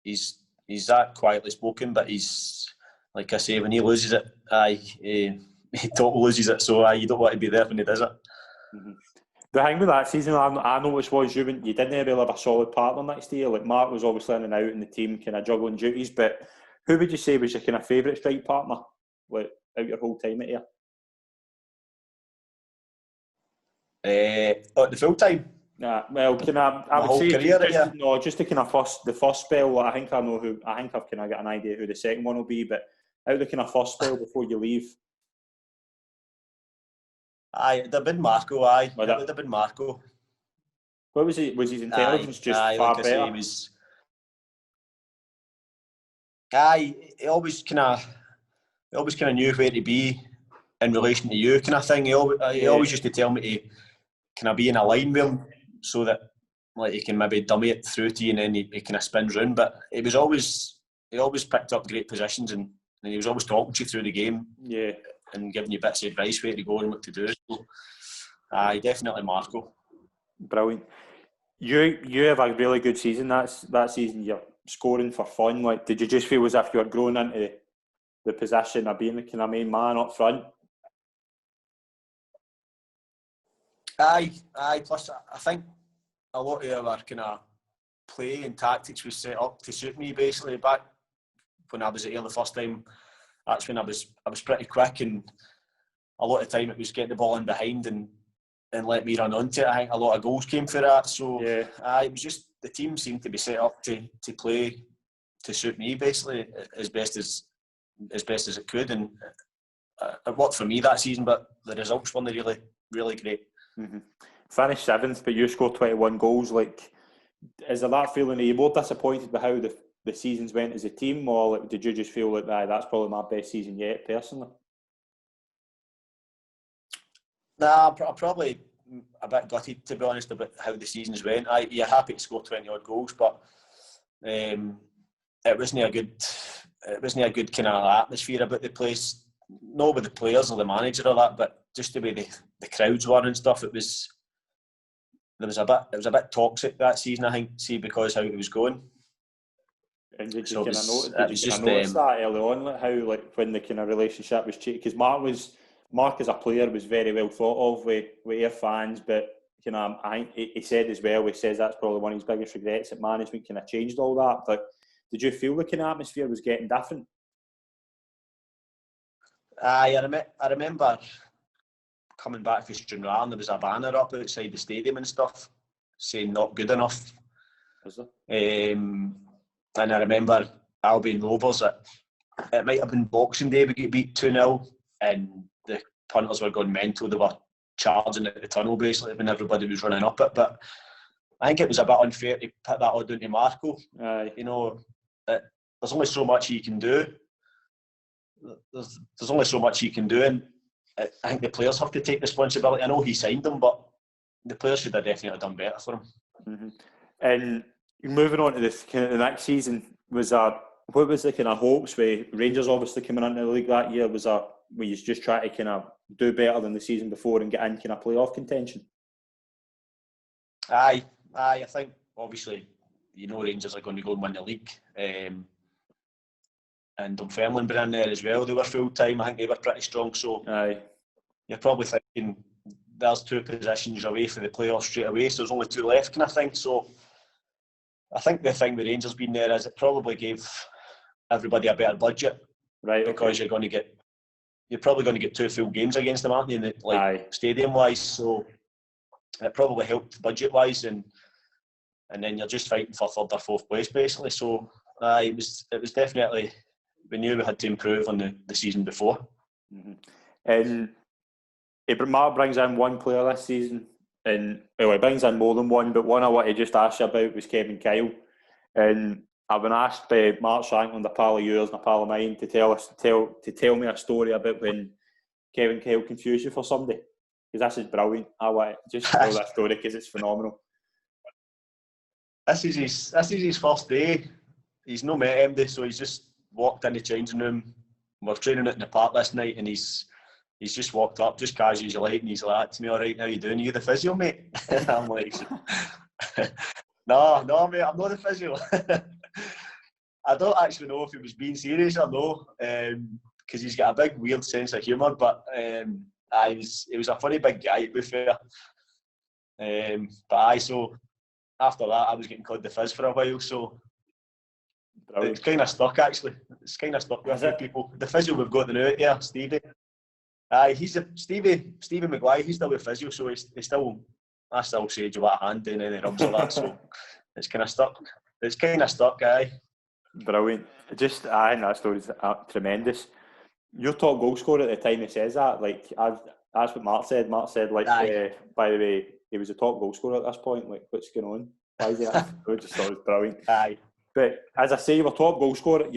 S1: He's that quietly spoken, but he's, like I say, when he loses it, he totally loses it. So you don't want to be there when he does it.
S3: Mm-hmm. The thing with that season, I noticed was you didn't really have a solid partner next to you. Like Mark was obviously in and out in the team, kind of juggling duties. But who would you say was your kind of favourite strike partner, like out your whole time at here?
S1: At the full time.
S3: I would say just the kind of first spell. I think I've kind of got an idea who the second one will be, but out the kind of first spell before you leave.
S1: It'd have been Marco. It would have been Marco.
S3: What was he? Was his intelligence far better?
S1: He always kind of knew where to be in relation to you, kind of thing. He always used to tell me to kind of be in a line with him, so that like he can maybe dummy it through to you and then he kind of spins round. But he always picked up great positions and he was always talking to you through the game.
S3: Yeah.
S1: And giving you bits of advice where to go and what to do. So, definitely Marco.
S3: Brilliant. You have a really good season. That season you're scoring for fun. Like, did you just feel as if you were growing into the position of being the kind of main man up front?
S1: Plus, I think a lot of our kind of play and tactics was set up to suit me. Basically, back when I was at Ayr the first time, that's when I was pretty quick, and a lot of time it was getting the ball in behind and let me run onto it. I think a lot of goals came for that. So it was just the team seemed to be set up to play to suit me basically as best as it could, and it worked for me that season. But the results weren't really, really great.
S3: Mm-hmm. Finished 7th, but you scored 21 goals. Like, is there that feeling? Are you more disappointed with how the seasons went as a team, or did you just feel like that's probably my best season yet, personally?
S1: Nah, I'm probably a bit gutted, to be honest, about how the seasons went. You're happy to score 20 odd goals, but it wasn't a good kind of atmosphere about the place. Not with the players or the manager or that, but just the way the crowds were and stuff. It was a bit toxic that season, I think. See, because how it was going.
S3: And did you notice that early on, like how when the kind of relationship was changed? Because Mark as a player was very well thought of with Ayr fans, but I think he said as well. He says that's probably one of his biggest regrets, that management kind of changed all that. But did you feel the kind of atmosphere was getting different?
S1: I remember coming back from Dunfermline, there was a banner up outside the stadium and stuff,
S2: saying not good enough.
S3: Was there?
S2: And I remember Albion Rovers, it might have been Boxing Day, we get beat 2-0 and the punters were going mental. They were charging at the tunnel basically when everybody was running up it. But I think it was a bit unfair to put that all down to Marco. You know, there's only so much he can do. There's only so much he can do, and I think the players have to take responsibility. I know he signed them, but the players should have definitely done better for him.
S3: Mm-hmm. And moving on to the next season, what was the kind of hopes with Rangers obviously coming into the league that year? Were you just trying to kind of do better than the season before and get in kind of playoff contention?
S2: Aye, I think obviously Rangers are going to go and win the league. And Dunfermline were in there as well. They were full time. I think they were pretty strong. So
S3: aye,
S2: you're probably thinking there's 2 positions away for the playoffs straight away. So there's only 2 left, kind of thing. So I think the thing with Rangers being there is it probably gave everybody a better budget,
S3: right?
S2: Because you're probably going to get 2 full games against them, aren't you? Stadium wise. So it probably helped budget wise, and then you're just fighting for 3rd or 4th place basically. So it was definitely. We knew we had to improve on the season before.
S3: Mm-hmm. And Mark brings in 1 player this season, and he brings in more than 1, but one I want to just ask you about was Kevin Kyle. And I've been asked by Mark Shankland, a pal of yours and a pal of mine, to tell me a story about when Kevin Kyle confused you for somebody. Because this is brilliant. I want to just tell that story because it's phenomenal.
S2: This is his first day. He's not met MD, so he's just walked in the changing room. We're training it in the park this night, and he's just walked up, just casual as you like, and he's like to me, "All right, how you doing? You the physio, mate?" I'm like, no, mate, I'm not the physio. I don't actually know if he was being serious or no, because he's got a big weird sense of humour. But he was a funny big guy, to be fair. So after that, I was getting called the Fizz for a while, so. It's kind of stuck actually. It's kind of stuck with a few people. The physio we've got now here, Stevie. Stevie Maguire. He's still with physio, so I still say, "Do you want a hand?" And then he rubs all that. So it's kind of stuck. It's kind of stuck, aye.
S3: Brilliant. I think that story's tremendous. Your top goal scorer at the time he says that. Like that's what Mark said. Mark said, like, by the way, he was a top goal scorer at this point. Like, what's going on? Why is he? I just thought it was brilliant.
S2: Aye.
S3: But as I say, you were top goal scorer. Like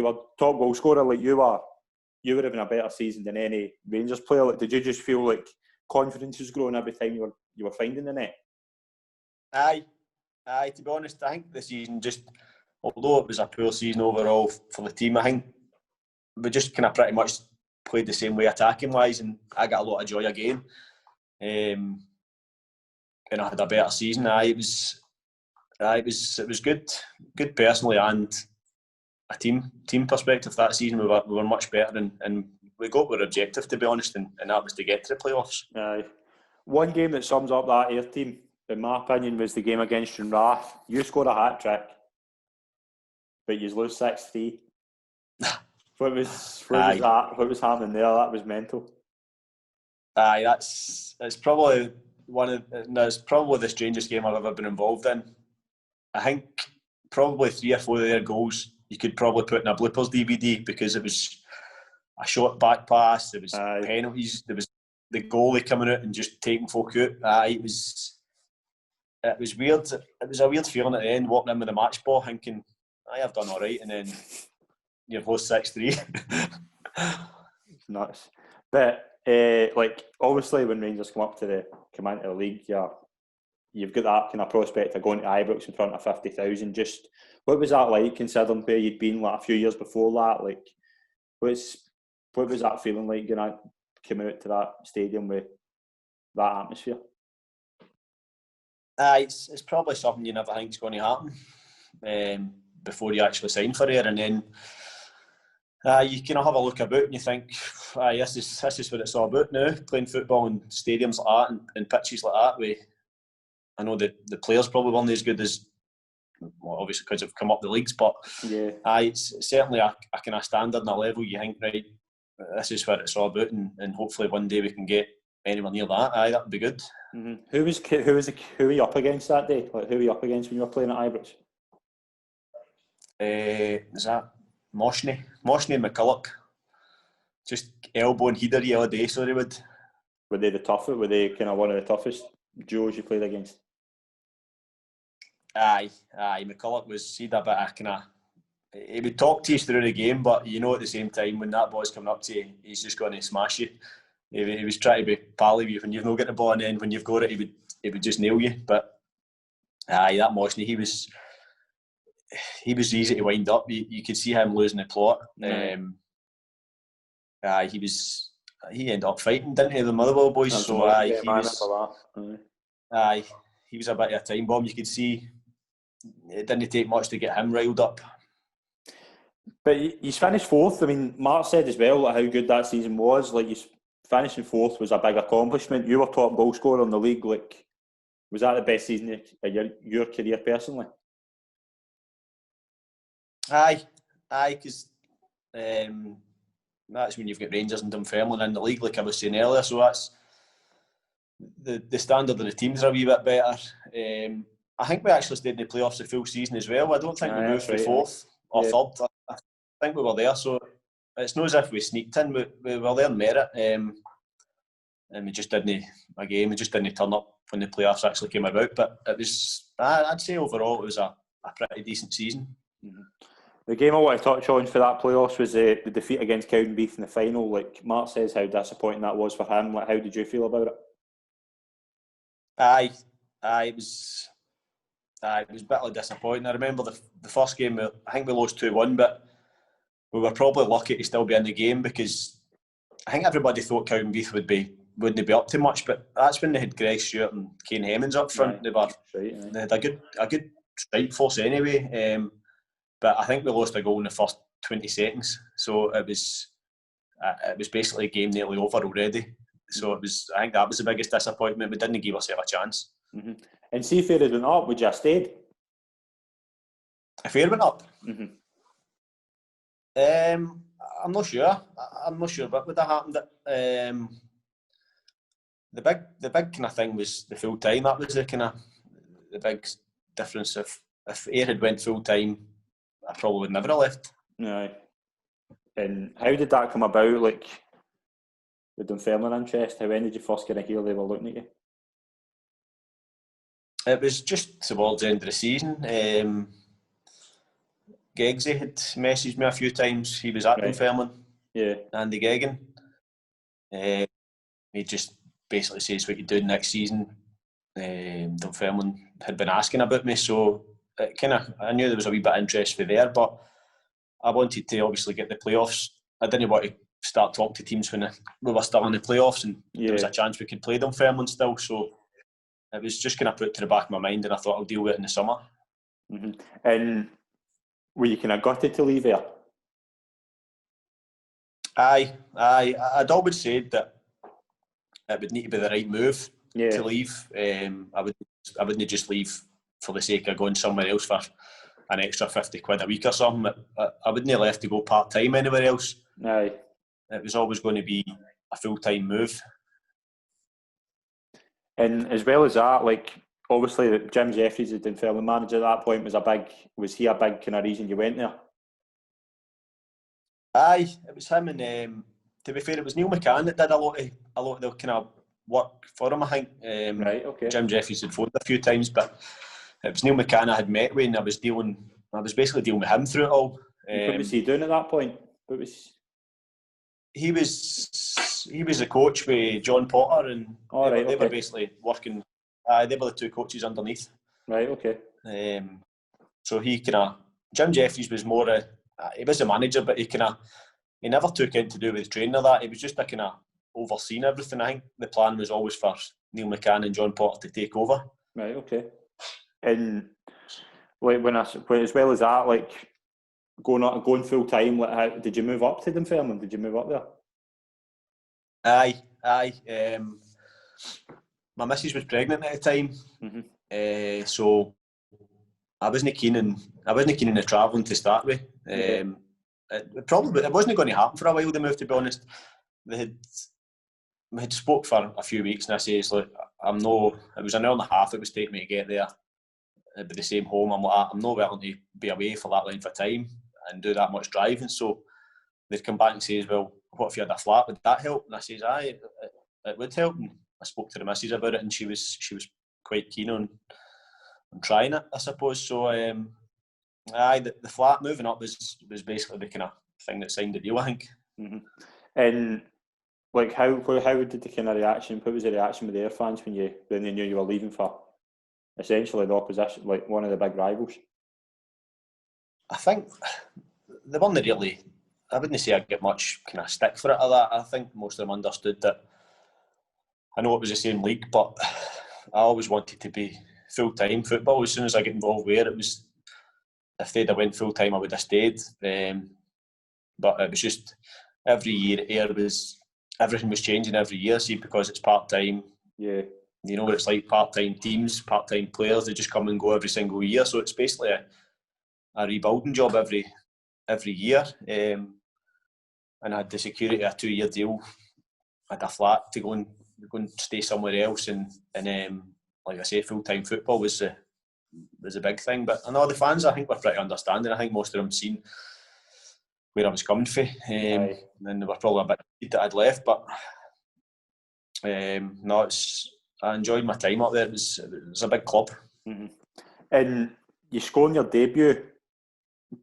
S3: you were having a better season than any Rangers player. Like, did you just feel like confidence was growing every time you were finding the net?
S2: Aye. To be honest, I think the season just, although it was a poor season overall for the team, I think we just kind of pretty much played the same way attacking wise, and I got a lot of joy again. And I had a better season. It was good personally and a team perspective. That season we were much better, and we got our objective, to be honest, and that was to get to the playoffs.
S3: Aye. One game that sums up that Ayr team, in my opinion, was the game against Dunfermline. You scored a hat trick, but you lose 6-3. What was happening there? That was mental.
S2: Aye, that's probably probably the strangest game I've ever been involved in. I think probably 3 or 4 of their goals you could probably put in a bloopers DVD, because it was a short back pass, there was penalties, there was the goalie coming out and just taking folk out. It was weird. It was a weird feeling at the end, walking in with the match ball, thinking, I've done all right, and then you've lost 6-3.
S3: It's nuts. But obviously, when Rangers come into the league, you've got that kind of prospect of going to Ibrox in front of 50,000. Just what was that like, considering where you'd been like a few years before that? Like, what was that feeling like, coming out to that stadium with that atmosphere?
S2: It's probably something you never think is going to happen before you actually sign for Ayr, and then you kind of have a look about and you think, this is what it's all about now, playing football in stadiums like that and pitches like that. I know the players probably weren't as good as, well, obviously because they've come up the leagues, but
S3: yeah,
S2: it's certainly a kind of standard and a level you think, right, this is what it's all about, and hopefully one day we can get anywhere near that, aye, that would be good.
S3: Mm-hmm. Who were you up against that day? Like, who were you up against when you were playing at Ibrox?
S2: Is that Moshney and McCulloch? Just elbowing Heathery all day, so they would.
S3: Were they the toughest? Were they kind of one of the toughest duos you played against?
S2: Aye. McCulloch he'd a bit of kind of. He would talk to you through the game, but you know at the same time when that ball's coming up to you, he's just going to smash you. He was trying to be pally with you when you've not got the ball, and then when you've got it, he would just nail you. But aye, that Moshney, he was easy to wind up. You could see him losing the plot. Aye, he ended up fighting, didn't he, the Motherwell boys?
S3: That's
S2: so aye, he was a bit of a time bomb. You could see it didn't take much to get him riled up.
S3: But he's finished fourth. I mean, Mark said as well like, how good that season was. Like, he's finishing fourth was a big accomplishment. You were top goal scorer in the league. Like, was that the best season of your career personally?
S2: Aye, because that's when you've got Rangers and Dunfermline in the league, like I was saying earlier. So that's the standard of the teams are a wee bit better. I think we actually stayed in the playoffs the full season as well. I don't think we moved to fourth or third. I think we were there, so it's not as if we sneaked in. We were there in merit, and we just didn't turn up when the playoffs actually came about. But it was, I'd say overall, it was a pretty decent season.
S3: Mm-hmm. The game I want to touch on for that playoffs was the defeat against Cowdenbeath in the final. Like Mark says, how disappointing that was for him. Like, how did you feel about it?
S2: Aye, it was bitterly disappointing. I remember the first game, I think we lost 2-1, but we were probably lucky to still be in the game because I think everybody thought Cowdenbeath wouldn't be up to much, but that's when they had Greg Stewart and Kane Hemmings up front. They had a good strike force anyway. But I think we lost a goal in the first 20 seconds, so it was basically a game nearly over already. So I think that was the biggest disappointment. We didn't give ourselves a chance.
S3: Mm-hmm. And see if Ayr had went up, would you have stayed?
S2: If Ayr went up,
S3: mm-hmm.
S2: I'm not sure. I'm not sure what would have happened. The big kind of thing was the full time. That was the big difference. If Ayr had went full time, I probably would never have left.
S3: No. And how did that come about? Like, the Dunfermline interest, when did you first kind of hear they were looking at you?
S2: It was just towards the end of the season. Geggsy had messaged me a few times. He was at Dunfermline. Yeah. Andy Geggan. He just basically says what you do next season. Dunfermline had been asking about me, so I knew there was a wee bit of interest for there, but I wanted to obviously get the playoffs. I didn't want to start talking to teams when we were still in the playoffs and there was a chance we could play Dunfermline still, so it was just kind of put to the back of my mind, and I thought I'll deal with it in the summer.
S3: Mm-hmm. And were you kind of gutted to leave there?
S2: Aye. I'd always said that it would need to be the right move to leave. I wouldn't just leave for the sake of going somewhere else for an extra £50 a week or something. I wouldn't have left to go part-time anywhere else.
S3: Aye.
S2: It was always going to be a full-time move.
S3: And as well as that, like, obviously Jim Jeffries, the Dunfermline manager at that point, was he a big kind of reason you went there?
S2: Aye, it was him, and to be fair, it was Neil McCann that did a lot of the kind of work for him, I think. Jim Jeffries had phoned a few times, but it was Neil McCann I had met with, and I was basically dealing with him through it all.
S3: What was he doing at that point?
S2: He was a coach with John Potter, and they were basically working. They were the two coaches underneath.
S3: Right. Okay.
S2: So Jim Jeffries was more he was a manager, but he never took anything to do with training or that. He was just a kind of overseeing everything. I think the plan was always for Neil McCann and John Potter to take over.
S3: Right. Okay. And like as well as that, like going full time, like, did you move up to Dunfermline? Did you move up there?
S2: Aye. My missus was pregnant at the time, so I wasn't keen on the travelling to start with. It wasn't going to happen for a while. The move, to be honest, we had spoke for a few weeks, and I says, look, I'm no. It was an hour and a half it was taking me to get there. It'd be the same home. I'm like, I'm not willing to be away for that length of time and do that much driving. So they'd come back and says, well, what if you had a flat? Would that help? And I says, aye, it would help. And I spoke to the missus about it, and she was quite keen on trying it, I suppose. So aye, the flat moving up was basically the kind of thing that signed the deal, I think.
S3: Mm-hmm. And like, how did the kind of reaction? What was the reaction with the Ayr fans when they knew you were leaving for essentially the opposition, like one of the big rivals?
S2: I think the one that really, I wouldn't say I get much kind of stick for it or that. I think most of them understood that. I know it was the same league, but I always wanted to be full-time football. As soon as I get involved with it was, if they'd have went full-time, I would have stayed. But it was just every year, everything was changing every year. See, because it's part-time.
S3: Yeah.
S2: You know what it's like, part-time teams, part-time players, they just come and go every single year. So it's basically a rebuilding job every year. And I had the security of a 2-year deal. I had a flat to go and stay somewhere else, and like I say, full-time football was a big thing. But I know the fans, I think, were pretty understanding. I think most of them seen where I was coming from, and they were probably a bit worried that I'd left. But no, I enjoyed my time up there. It was a big club.
S3: Mm-hmm. And you scored your debut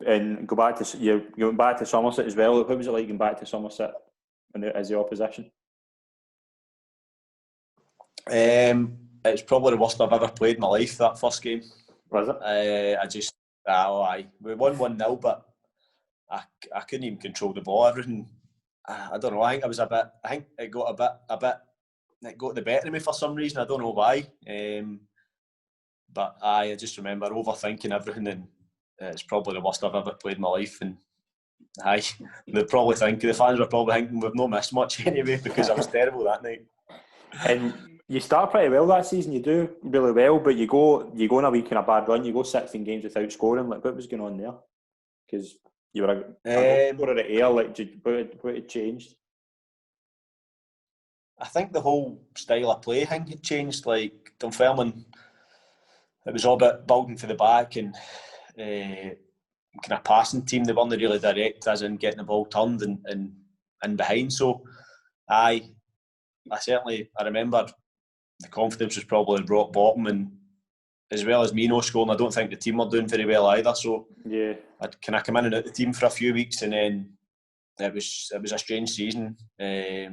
S3: and go back to you went back to Somerset as well. How was it like going back to Somerset as the opposition?
S2: It's probably the worst I've ever played in my life, that first game.
S3: Was it?
S2: We won 1-0, but I couldn't even control the ball. Everything, I don't know. I think it got it got the better of me for some reason. I don't know why. But I just remember overthinking everything, and it's probably the worst I've ever played in my life. And the fans were probably thinking we've not missed much anyway, because I was terrible that night.
S3: And you start pretty well that season. You do really well, but you go on a week in a bad run. You go 16 games without scoring. Like, what was going on there? Because you were a scorer at Ayr. Like, what had changed?
S2: I think the whole style of play thing had changed. Like Dunfermline, it was all about building for the back and kind of passing team. They weren't really direct, as in getting the ball turned and behind. So I remember the confidence was probably rock bottom, and as well as me no scoring, I don't think the team were doing very well either. So
S3: yeah,
S2: I'd kind of come in and out the team for a few weeks, and then it was a strange season. I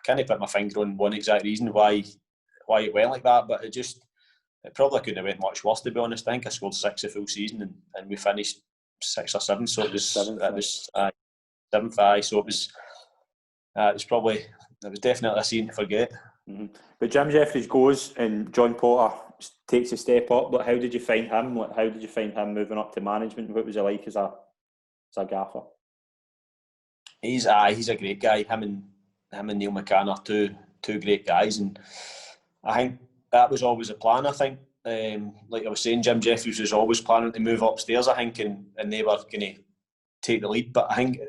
S2: can't put my finger on one exact reason why it went like that, but it probably couldn't have went much worse, to be honest. I think I scored 6 a full season, and we finished 6 or 7, so it was 7th. So it was definitely a season to forget.
S3: Mm-hmm. But Jim Jeffries goes and John Potter takes a step up. But how did you find him? How did you find him moving up to management? What was he like as a gaffer?
S2: He's a great guy. Him and Neil McCann are two great guys, and I think that was always a plan. I think, like I was saying, Jim Jeffries was always planning to move upstairs, I think, and they were going to take the lead. But I think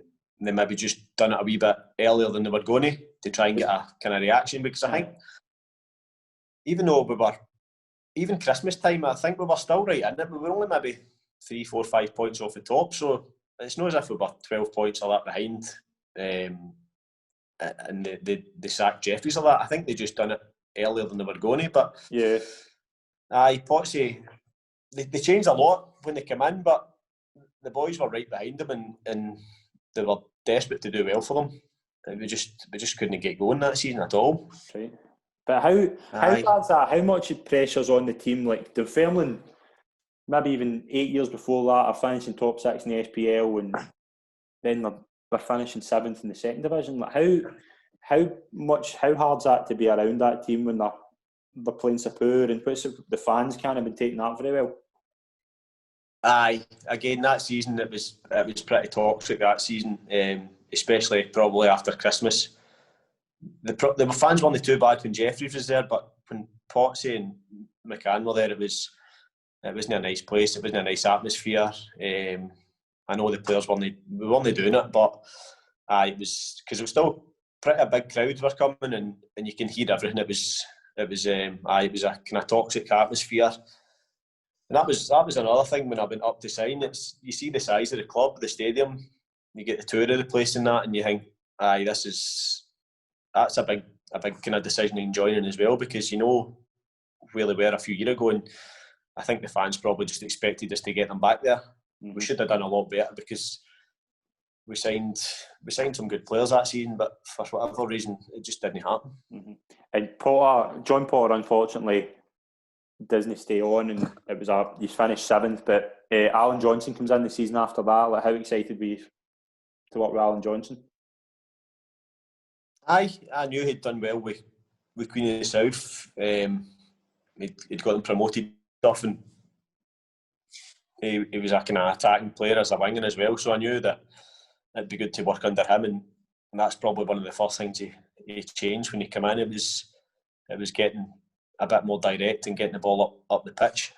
S2: they maybe just done it a wee bit earlier than they were going to try and get a kind of reaction. Because I think, even though even Christmas time, I think we were still right in it. We were only maybe 3, 4, 5 points off the top. So it's not as if we were 12 points or that behind. And they sacked Jeffries or that. I think they just done it earlier than they were going to. But
S3: yeah,
S2: Potsy, they changed a lot when they came in, but the boys were right behind them, and they were desperate to do well for them. And we just couldn't get going that season at all.
S3: Right. But how bad's that? How much pressure's on the team? Like Dunfermline, maybe even 8 years before that, are finishing top 6 in the SPL, and then they're finishing 7th in the second division. Like how hard's that to be around that team when they're playing so poor, and the fans can't have been taking that very well?
S2: Aye, again that season it was pretty toxic that season, especially probably after Christmas. The fans weren't too bad when Jeffries was there, but when Potsy and McCann were there, it wasn't a nice place. It wasn't a nice atmosphere. I know the players weren't doing it, but it was because it was still pretty big crowds were coming, and you can hear everything. It was a kind of toxic atmosphere. And that was another thing when I went up to sign. It's, you see the size of the club, the stadium, you get the tour of the place and that, and you think, that's a big kind of decision in joining as well, because you know where they were a few years ago, and I think the fans probably just expected us to get them back there. We should have done a lot better, because we signed some good players that season, but for whatever reason it just didn't happen.
S3: And John Potter, unfortunately, doesn't stay on, and it was he's finished 7th. But Alan Johnson comes in the season after that. Like, how excited were you to work with Alan Johnson?
S2: I knew he'd done well with Queen of the South. He'd got them promoted stuff, and he was a kind of attacking player as a winger as well. So I knew that it'd be good to work under him, and that's probably one of the first things he changed when he came in. It was getting a bit more direct and getting the ball up the pitch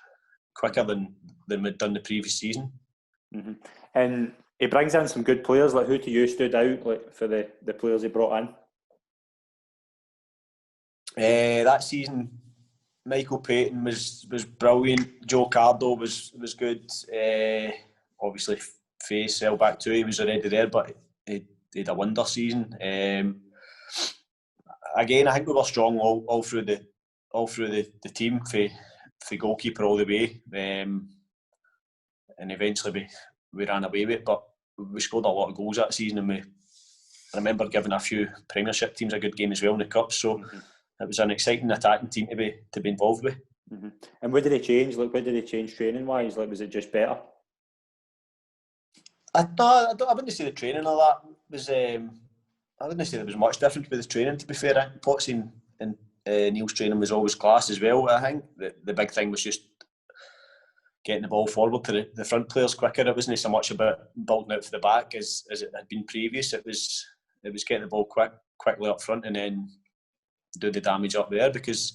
S2: quicker than we'd done the previous season.
S3: And he brings in some good players. Like, who to you stood out, like, for the players he brought in?
S2: That season, Michael Payton was brilliant. Joe Cardo was good. Obviously, Face held back too. He was already there, but he had a wonder season. Again, I think we were strong all through the team, for goalkeeper all the way, and eventually we ran away with it. But we scored a lot of goals that season, and I remember giving a few Premiership teams a good game as well in the cup. So it was an exciting attacking team to be involved with.
S3: And what did they change? Like, what did they change training wise? Like, was it just better?
S2: I wouldn't say the training of that was. I wouldn't say there was much difference with the training. To be fair, Potsy and Neil's training was always class as well. I think the big thing was just getting the ball forward to the front players quicker. It wasn't so much about building out for the back as it had been previous. It was getting the ball quickly up front and then do the damage up there, because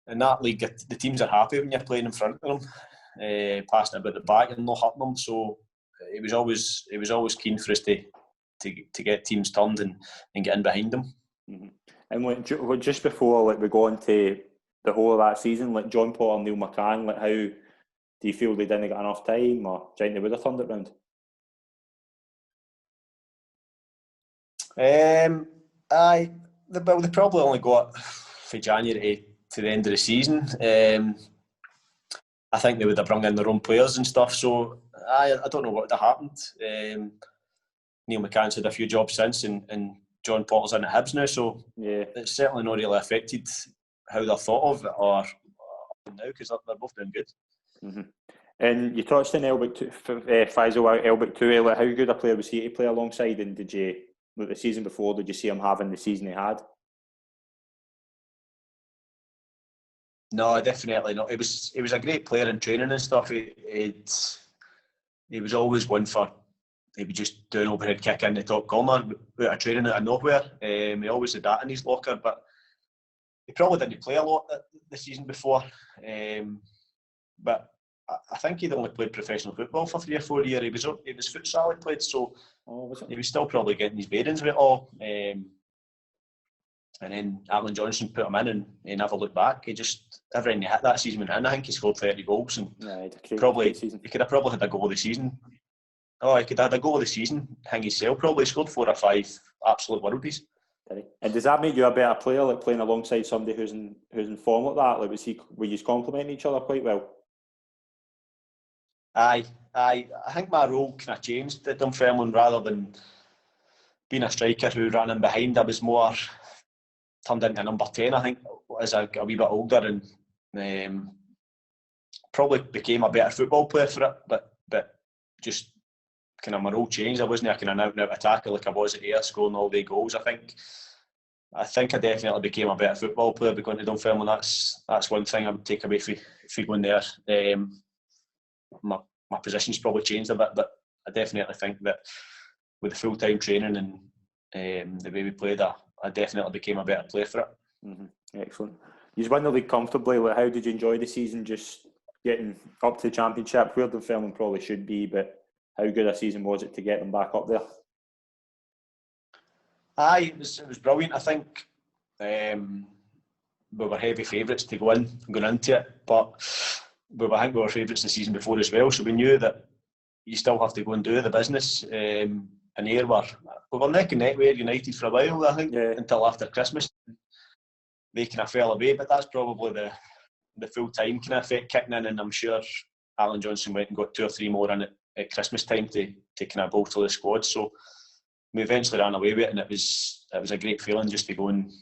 S2: in that league the teams are happy when you're playing in front of them, passing about the back and not hurting them. So it was always keen for us to get teams turned and get in behind them.
S3: And just before, like, we go on to the whole of that season, like John Potter and Neil McCann, like, how do you feel they didn't get enough time, or do you think they would have turned it round?
S2: They probably only got from January to the end of the season. I think they would have brought in their own players and stuff. So I don't know what would have happened. Neil McCann's had a few jobs since, and John Potter's in at Hibs now. So it's certainly not really affected how they're thought of or now, because they're both doing good.
S3: And you touched on Faisal Elbek too. Like, how good a player was he to play alongside? And did you, like, the season before, did you see him having the season he had?
S2: No, definitely not. He was a great player in training and stuff. He was always one for maybe just doing overhead kick in the top corner out of training out of nowhere. He always had that in his locker, but he probably didn't play a lot the season before. But I think he'd only played professional football for 3 or 4 years. It was futsal he played, so he was still probably getting his bearings with it all. And then Alan Johnson put him in, and he never looked back. He just, everything he hit that season went in. I think he scored 30 goals, and he could have probably had a goal of the season. Oh, he could have had a goal of the season. I think himself probably scored 4 or 5 absolute worldies.
S3: And does that make you a better player, like playing alongside somebody who's in form like that? Like, were you complementing each other quite well?
S2: I think my role kind of changed at Dunfermline. Rather than being a striker who ran in behind, I was more turned into number 10, I think, as I got a wee bit older, and probably became a better football player for it, but just kind of my role changed. I wasn't a kind of out-and-out attacker like I was at Ayr, scoring all the goals. I think I definitely became a better football player by going to Dunfermline. That's one thing I would take away from going there. My position's probably changed a bit, but I definitely think that with the full-time training and the way we played, I definitely became a better player for it.
S3: Excellent. You won the league comfortably. Like, how did you enjoy the season? Just getting up to the Championship, where Dunfermline probably should be, but how good a season was it to get them back up there?
S2: Aye, it was brilliant. I think we were heavy favourites to going into it, but I think we were favourites the season before as well. So we knew that you still have to go and do the business. And Ayr we were neck and neck with Ayr United for a while, I think, until after Christmas. They kind of fell away, but that's probably the full time kind of effect kicking in, and I'm sure Alan Johnson went and got 2 or 3 more in at Christmas time to kind of bolster the squad. So we eventually ran away with it, and it was a great feeling just to go and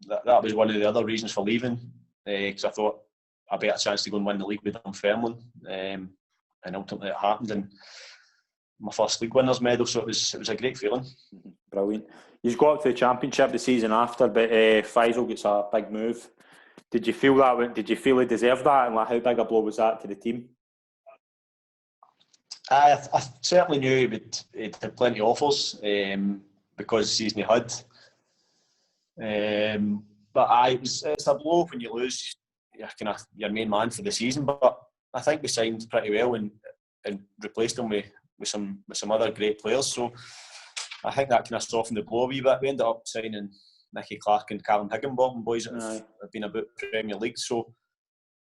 S2: that was one of the other reasons for leaving, because I thought a better chance to go and win the league with Dunfermline, and ultimately it happened, and my first league winners medal, so it was a great feeling.
S3: Brilliant. You've got up to the Championship the season after, but Faisal gets a big move. Did you feel that? Did you feel he deserved that, and how big a blow was that to the team?
S2: I certainly knew he'd had plenty of offers because the season he had. But it's a blow when you lose your main man for the season. But I think we signed pretty well and replaced him with some other great players. So I think that kind of softened the blow a wee bit. We ended up signing Nicky Clark and Callum Higginbotham, boys that have been about Premier League. So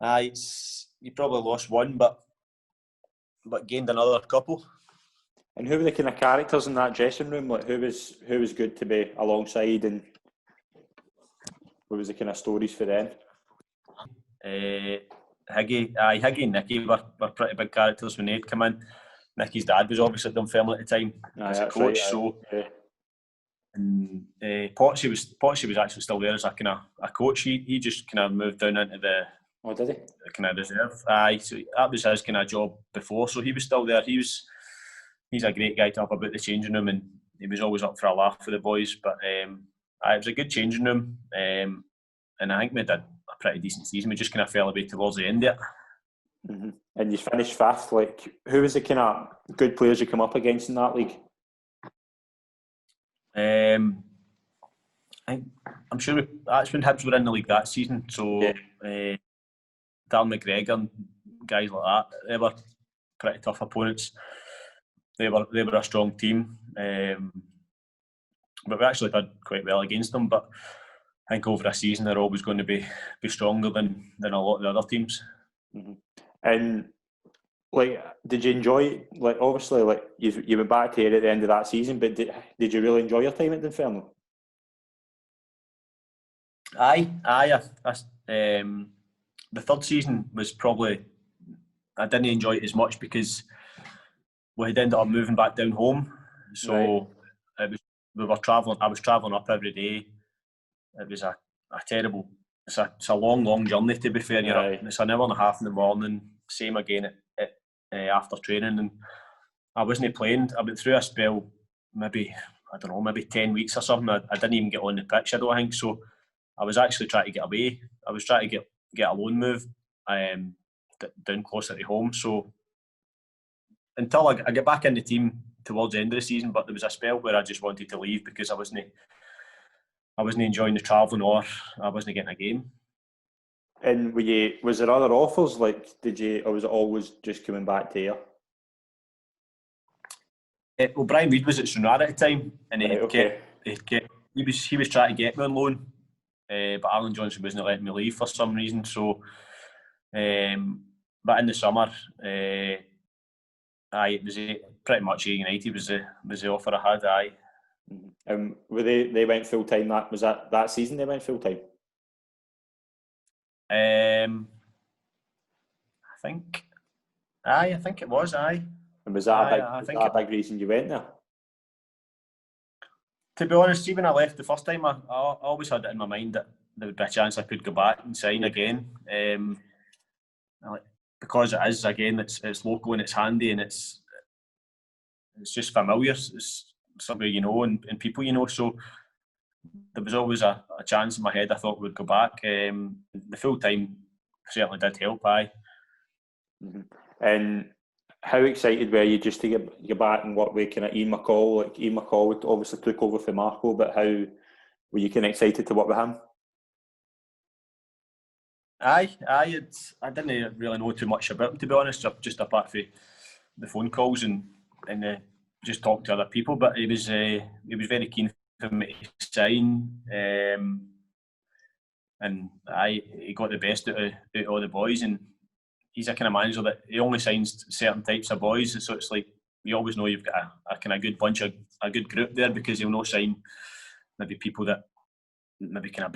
S2: you probably lost one, but gained another couple.
S3: And who were the kind of characters in that dressing room? Like who was good to be alongside, and what was the kind of stories for them?
S2: Higgy and Nicky were pretty big characters when they'd come in. Nicky's dad was obviously at Dunfermline at the time as a coach, and Potsy was actually still there as a kind of a coach. He just kind of moved down into the
S3: did he?
S2: Kind of reserve. So that was his kind of job before. So he was still there. He's a great guy to have about the changing room, and he was always up for a laugh with the boys. But it was a good changing room, and I think we did a pretty decent season. We just kind of fell away towards the end of it.
S3: Mm-hmm. And you finished 5th. Like, who was the kind of good players you come up against in that league?
S2: I'm sure that's when Hibs were in the league that season. So Dan McGregor and guys like that, they were pretty tough opponents. They were a strong team, but we actually did quite well against them. But I think over a season they're always going to be stronger than a lot of the other teams.
S3: Mm-hmm. And like, did you enjoy? Like, obviously, like you went back to Ayr at the end of that season, but did you really enjoy your time at Dunfermline?
S2: Aye. The third season was probably, I didn't enjoy it as much because we had ended up moving back down home. So we were travelling. I was travelling up every day. It was a terrible. It's a long journey, to be fair. It's an hour and a half in the morning. Same again after training, and I wasn't playing. I went through a spell, maybe 10 weeks or something. I didn't even get on the pitch, I don't think. So I was actually trying to get away. I was trying to get a loan move down closer to home. So until I get back in the team towards the end of the season, but there was a spell where I just wanted to leave because I wasn't enjoying the travelling, or I wasn't getting a game.
S3: And was there other offers? Like, or was it always just coming back to Ayr?
S2: Well, Brian Reid was at Stranraer at the time, and he was trying to get me on loan, but Alan Johnson wasn't letting me leave for some reason. So, but in the summer, it was pretty much Ayr United was the offer I had. Aye.
S3: Were they went full time? Was that season they went full time?
S2: I think it was. Aye.
S3: And was that a big reason you went there?
S2: To be honest, even I left the first time, I always had it in my mind that there would be a chance I could go back and sign again. Because it is, again, it's local and it's handy and it's just familiar. It's somebody you know and people you know. So there was always a chance in my head I thought we'd go back. The full time certainly did help. Aye.
S3: Mm-hmm. And how excited were you just to get back and work with kind of Ian McCall? Like, Ian McCall obviously took over for Marco, but how were you kind of excited to work with him?
S2: I didn't really know too much about him, to be honest, just apart from the phone calls and just talking to other people. But he was very keen for me to sign, and he got the best out of all the boys, and he's a kind of manager that he only signs certain types of boys, so it's like you always know you've got a kind of good bunch of a good group there, because he'll not sign maybe people that maybe kind of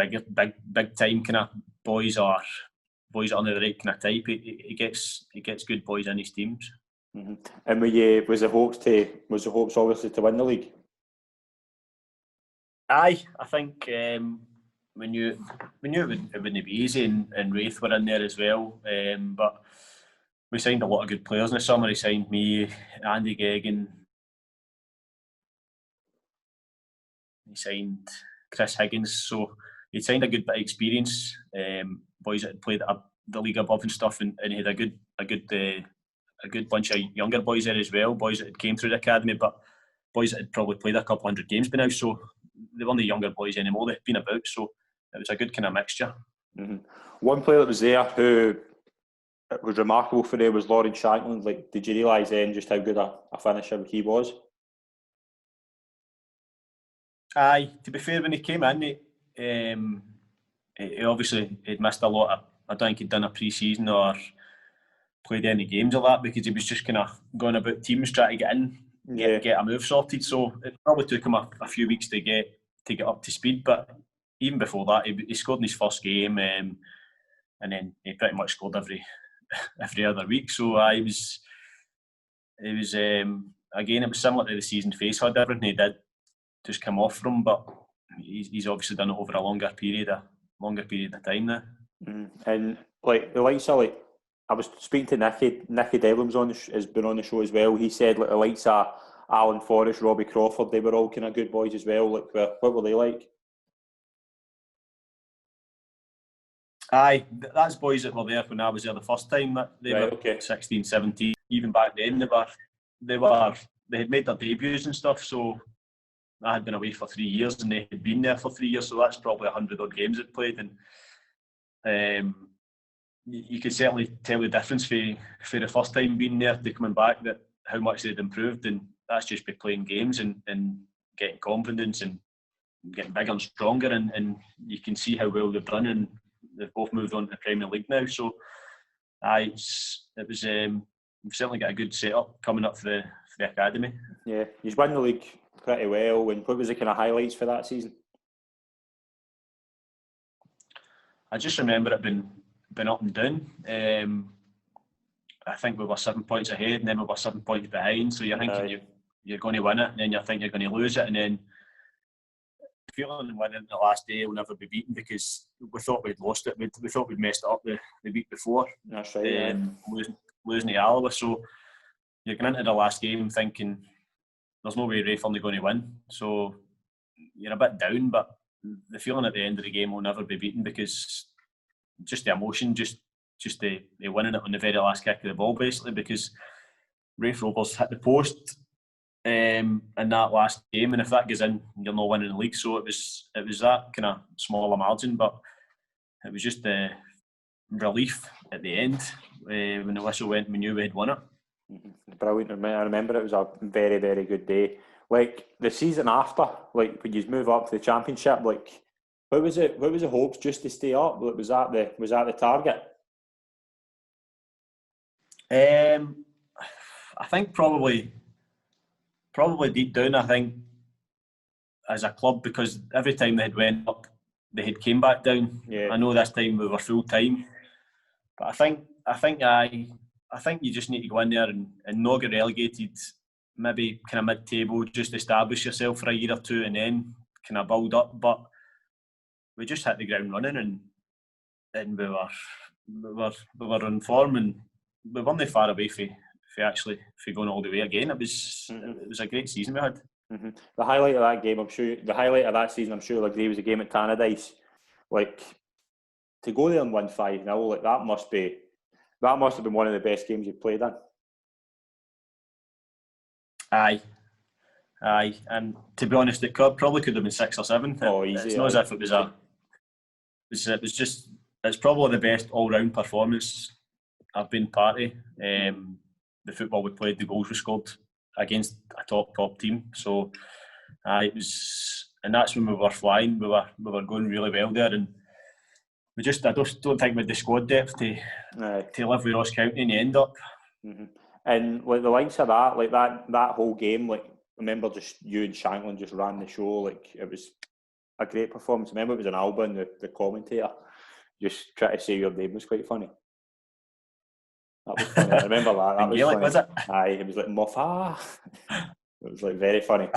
S2: big time kind of boys, or boys that are under the right kind of type. He gets good boys in his teams.
S3: Mm-hmm. And was the hopes obviously to win the league?
S2: Aye, I think we knew it wouldn't be easy, and Wraith were in there as well. But we signed a lot of good players in the summer. He signed me, Andy Geoghegan. He signed Chris Higgins. So he signed a good bit of experience. Boys that had played at the league above and stuff, and he had a good bunch of younger boys there as well. Boys that had came through the academy, but boys that had probably played a couple hundred games by now. So they weren't the younger boys anymore. They've been about. So it was a good kind of mixture.
S3: Mm-hmm. One player that was there who was remarkable for was Lauren Shanklin. Like, did you realise then just how good a finisher he was?
S2: Aye, to be fair, when he came in, he obviously he'd missed a lot. I don't think he'd done a pre-season or played any games or that, because he was just kind of going about teams trying to get in, get a move sorted. So it probably took him a few weeks to get up to speed. But even before that, he scored in his first game, and then he pretty much scored every other week. So it was again, it was similar to the season Face had. Everything he did just come off from, but he's obviously done it over a longer period of time now.
S3: And like the likes of, like, I was speaking to Nicky Devlin's has been on the show as well. He said, like, the likes of Alan Forrest, Robbie Crawford, they were all kind of good boys as well. Like, what were they like?
S2: Aye, that's boys that were there when I was there the first time. They were 16, 17. Even back then, they had made their debuts and stuff. So I had been away for 3 years, and they had been there for 3 years. So that's probably 100 odd games they'd played, and you could certainly tell the difference for the first time being there to coming back, that how much they'd improved, and that's just by playing games and getting confidence and getting bigger and stronger, and you can see how well they've done, and they've both moved on to the Premier League now. So we've certainly got a good setup coming up for the academy.
S3: Yeah, he's won the league pretty well. And what was the kind of highlights for that season?
S2: I just remember it been up and down. I think we were 7 points ahead, and then we were 7 points behind. So you're thinking you're going to win it, and then you think you're going to lose it, and then feeling winning the last day will never be beaten, because we thought we'd lost it. We thought we'd messed it up the week before.
S3: That's right.
S2: Losing to Alloa. So you're going into the last game thinking there's no way Wraith are going to win. So you're a bit down, but the feeling at the end of the game will never be beaten, because just the emotion, just the winning it on the very last kick of the ball, basically, because Wraith Rovers hit the post in that last game, and if that goes in, you're not winning the league. So it was that kind of smaller margin, but it was just the relief at the end when the whistle went. We knew we had won it.
S3: Brilliant. I remember it was a very, very good day. Like, the season after, like, when you move up to the Championship, like, what was it? What was the hopes just to stay up? Like, was that the target?
S2: I think probably deep down, I think as a club, because every time they had went up, they had came back down. Yeah. I know this time we were full time, but I think you just need to go in there and not get relegated. Maybe kind of mid-table, just establish yourself for a year or two, and then kind of build up. But we just hit the ground running, and we were on form, and we weren't far away for going all the way again. It was a great season we had.
S3: Mm-hmm. The highlight of that game, the highlight of that season, I'm sure, like, was a game at Tannadice. Like, to go there and win 5-0, like, that must have been one of the best games you've played in.
S2: Aye, and to be honest, it probably could have been 6 or 7.
S3: Easy.
S2: It's not as if it was it's probably the best all-round performance I've been part of. The football we played, the goals we scored against a top team. So it and that's when we were flying. We were going really well there, and I just don't think we had the squad depth to live with Ross County in the end up.
S3: Mm-hmm. And like the likes of that, like that whole game, like I remember just you and Shanklin just ran the show. Like it was a great performance. I remember it was an Alba and the commentator just trying to say your name was quite funny. That was funny. I remember that. That was
S2: Gaelic,
S3: funny.
S2: was it?
S3: Aye, it was like Moffat. It was like very funny.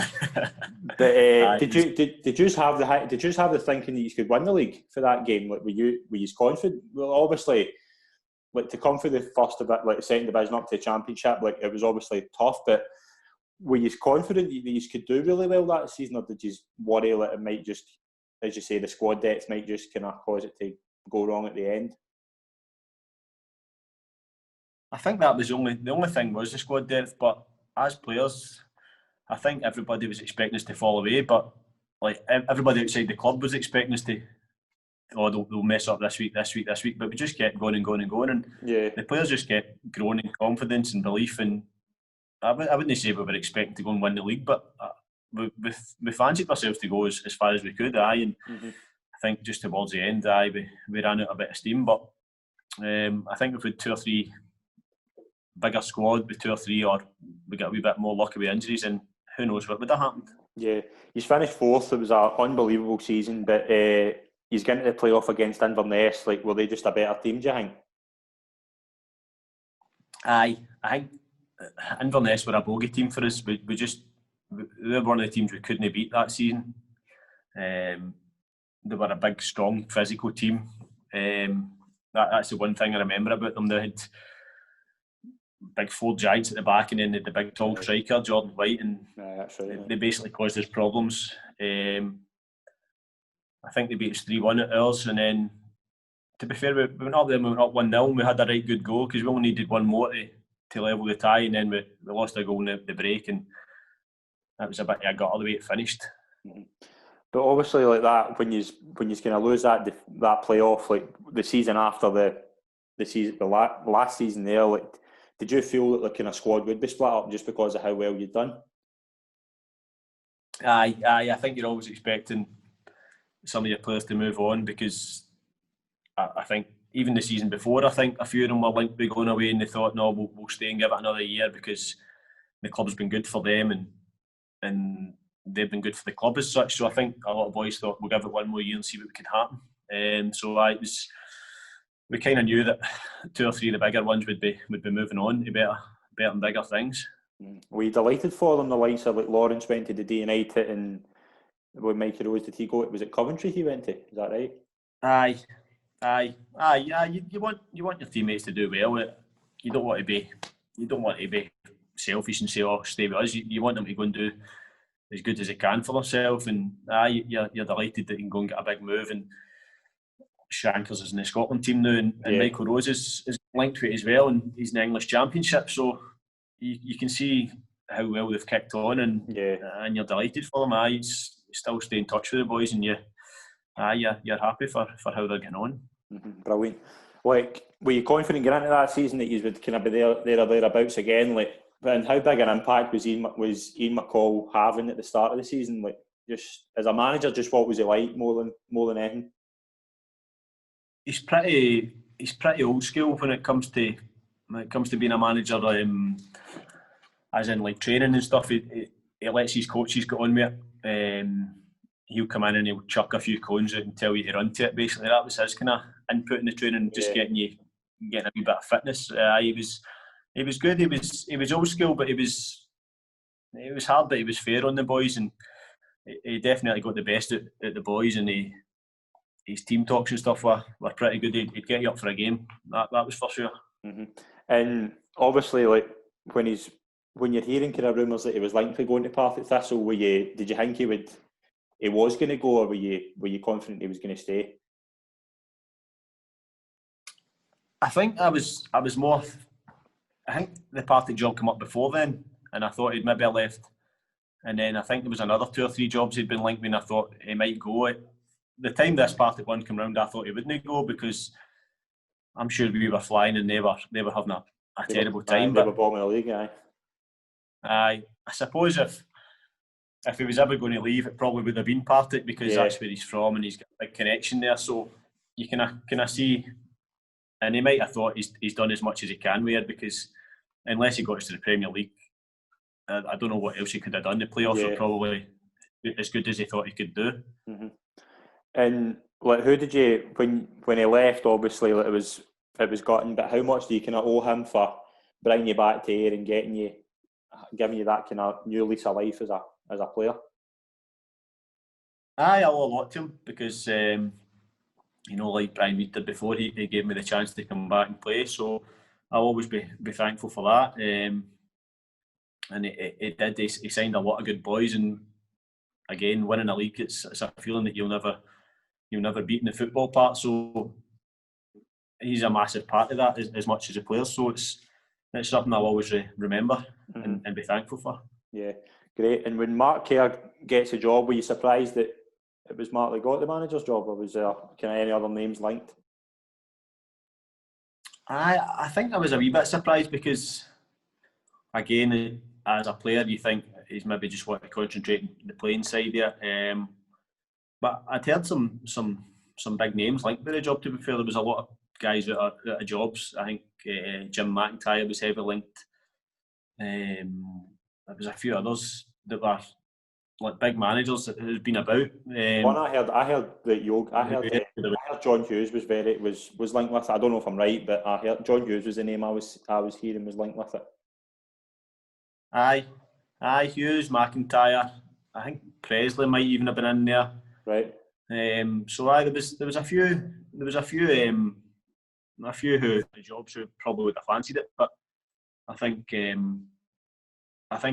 S3: But did you have the thinking that you could win the league for that game? Like were you confident? Well, obviously, like to come for the first of it, like the second division up to the championship, like it was obviously tough. But were you confident that you could do really well that season, or did you worry that it might just, as you say, the squad depth might just kind of cause it to go wrong at the end?
S2: I think that was the only thing was the squad depth, but as players, I think everybody was expecting us to fall away, but like everybody outside the club was expecting us to, they'll mess up this week, but we just kept going, and the players just kept growing in confidence and belief, and I wouldn't say we were expecting to go and win the league, but we fancied ourselves to go as far as we could, and I think just towards the end, we ran out a bit of steam, but I think if we had 2 or 3 bigger squad with 2 or 3, or we got a wee bit more lucky with injuries, and who knows what would have happened. Yeah,
S3: he's finished 4th. It was an unbelievable season, but he's getting to the playoff against Inverness. Like, were they just a better team, do you think?
S2: Aye, I think Inverness were a bogey team for us. We were one of the teams we couldn't beat that season. They were a big, strong, physical team. That's the one thing I remember about them. They had big 4 giants at the back, and then they had the big tall striker Jordan White, and
S3: that's right,
S2: they basically caused us problems. I think they beat us 3-1 at ours, and then to be fair, we went up there and we went up 1-0, and we had a right good goal because we only needed one more to level the tie, and then we lost a goal in the break, and that was a bit of a gutter the way it finished.
S3: But obviously, like that, when you kind of lose that playoff, like the season after the last season there, like, did you feel that the kind of squad would be split up just because of how well you'd done?
S2: Aye, I think you're always expecting some of your players to move on, because I think even the season before, I think a few of them were linked with going away, and they thought, no, we'll stay and give it another year because the club's been good for them and they've been good for the club as such. So I think a lot of boys thought, we'll give it one more year and see what could happen. We kind of knew that 2 or 3 of the bigger ones would be moving on to better and bigger things.
S3: Were you delighted for them? The likes of like Lawrence went to the Ayr United, and when Mikey Rose, did he go? Was it Coventry he went to? Is that right?
S2: Aye. You want your teammates to do well. You don't want to be selfish and say, "Oh, stay with us." You want them to go and do as good as they can for themselves. And you're delighted that you can go and get a big move. And Shankers is in the Scotland team now, and Michael Rose is linked to it as well, and he's in the English Championship. So you can see how well they've kicked on, and you're delighted for them. You still stay in touch with the boys, and you're happy for how they're getting on.
S3: Brilliant. Like, were you confident getting into that season that you would kind of be there or thereabouts again? Like, and how big an impact was Ian McCall having at the start of the season? Like, just as a manager, just what was he like more than anything?
S2: He's pretty old school when it comes to being a manager. As in like training and stuff, he lets his coaches get on with it. He'll come in and he'll chuck a few cones out and tell you to run to it. Basically, that was his kind of input in the training, just getting a wee bit of fitness. He was good. He was old school, but it was hard, but he was fair on the boys, and he definitely got the best at the boys, and his team talks and stuff were pretty good. He'd get you up for a game. That was for sure.
S3: And obviously, like when you're hearing kind of rumours that he was linked to going to Partick Thistle, did you think he was going to go, or were you confident he was going to stay?
S2: I think I was more. I think the Partick job came up before then, and I thought he'd maybe have left. And then I think there was another 2 or 3 jobs he'd been linked with, and I thought he might go. The time this Partick one came round, I thought he wouldn't go, because I'm sure we were flying and they were having a terrible time.
S3: They were bombing the league,
S2: I suppose if if he was ever going to leave, it probably would have been Partick, because that's where he's from and he's got a big connection there. So you can see, and he might have thought he's done as much as he can with it, because unless he got to the Premier League, I don't know what else he could have done. The playoffs were probably as good as he thought he could do.
S3: Mm-hmm. And like, who did you, when he left? Obviously, like, it was gutting, but how much do you kind of owe him for bringing you back to Ayr and giving you that kind of new lease of life as a player?
S2: I owe a lot to him, because like Brian Reed did before, he gave me the chance to come back and play. So I'll always be thankful for that. And he did. He signed a lot of good boys, and again, winning a league, it's a feeling that you'll never beat in the football part. So he's a massive part of that, as much as a player. So it's something I'll always remember and be thankful for.
S3: Yeah, great. And when Mark Kerr gets a job, were you surprised that it was Mark that got the manager's job, or was there kind of any other names linked?
S2: I think I was a wee bit surprised, because again, as a player, you think he's maybe just want to concentrate on the playing side there. But I'd heard some big names linked with the job. To be fair, there was a lot of guys out of jobs. I think Jim McIntyre was heavily linked. There was a few others that were like big managers that had been about.
S3: One I heard that John Hughes was linked with it. I don't know if I'm right, but I heard John Hughes was the name I was hearing was linked with it.
S2: Aye, Hughes, McIntyre. I think Presley might even have been in there.
S3: Right.
S2: So there was a few who the jobs who probably would have fancied it, but I think it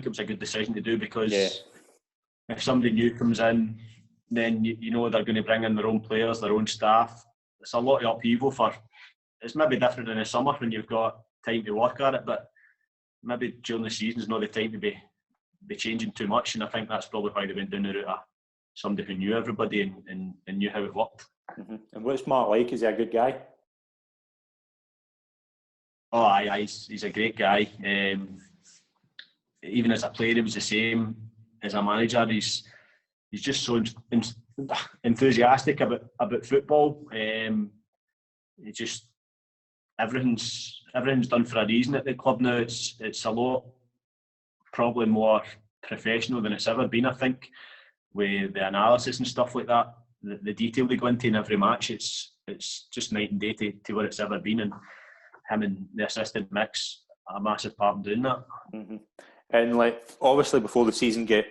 S2: was a good decision to do, because if somebody new comes in, then you know they're going to bring in their own players, their own staff. It's a lot of upheaval it's maybe different in the summer when you've got time to work at it, but maybe during the season is not the time to be changing too much, and I think that's probably why they went down the route of somebody who knew everybody and knew how it worked.
S3: Mm-hmm. And what's Mark like? Is he a good guy?
S2: Oh, aye, he's a great guy. Even as a player, he was the same. As a manager, he's just so enthusiastic about football. He just everything's done for a reason at the club now. It's a lot probably more professional than it's ever been, I think, with the analysis and stuff like that. The detail they go into in every match, it's just night and day to what it's ever been, and him and the assistant mix a massive part in doing that.
S3: Mm-hmm. And like, obviously before the season get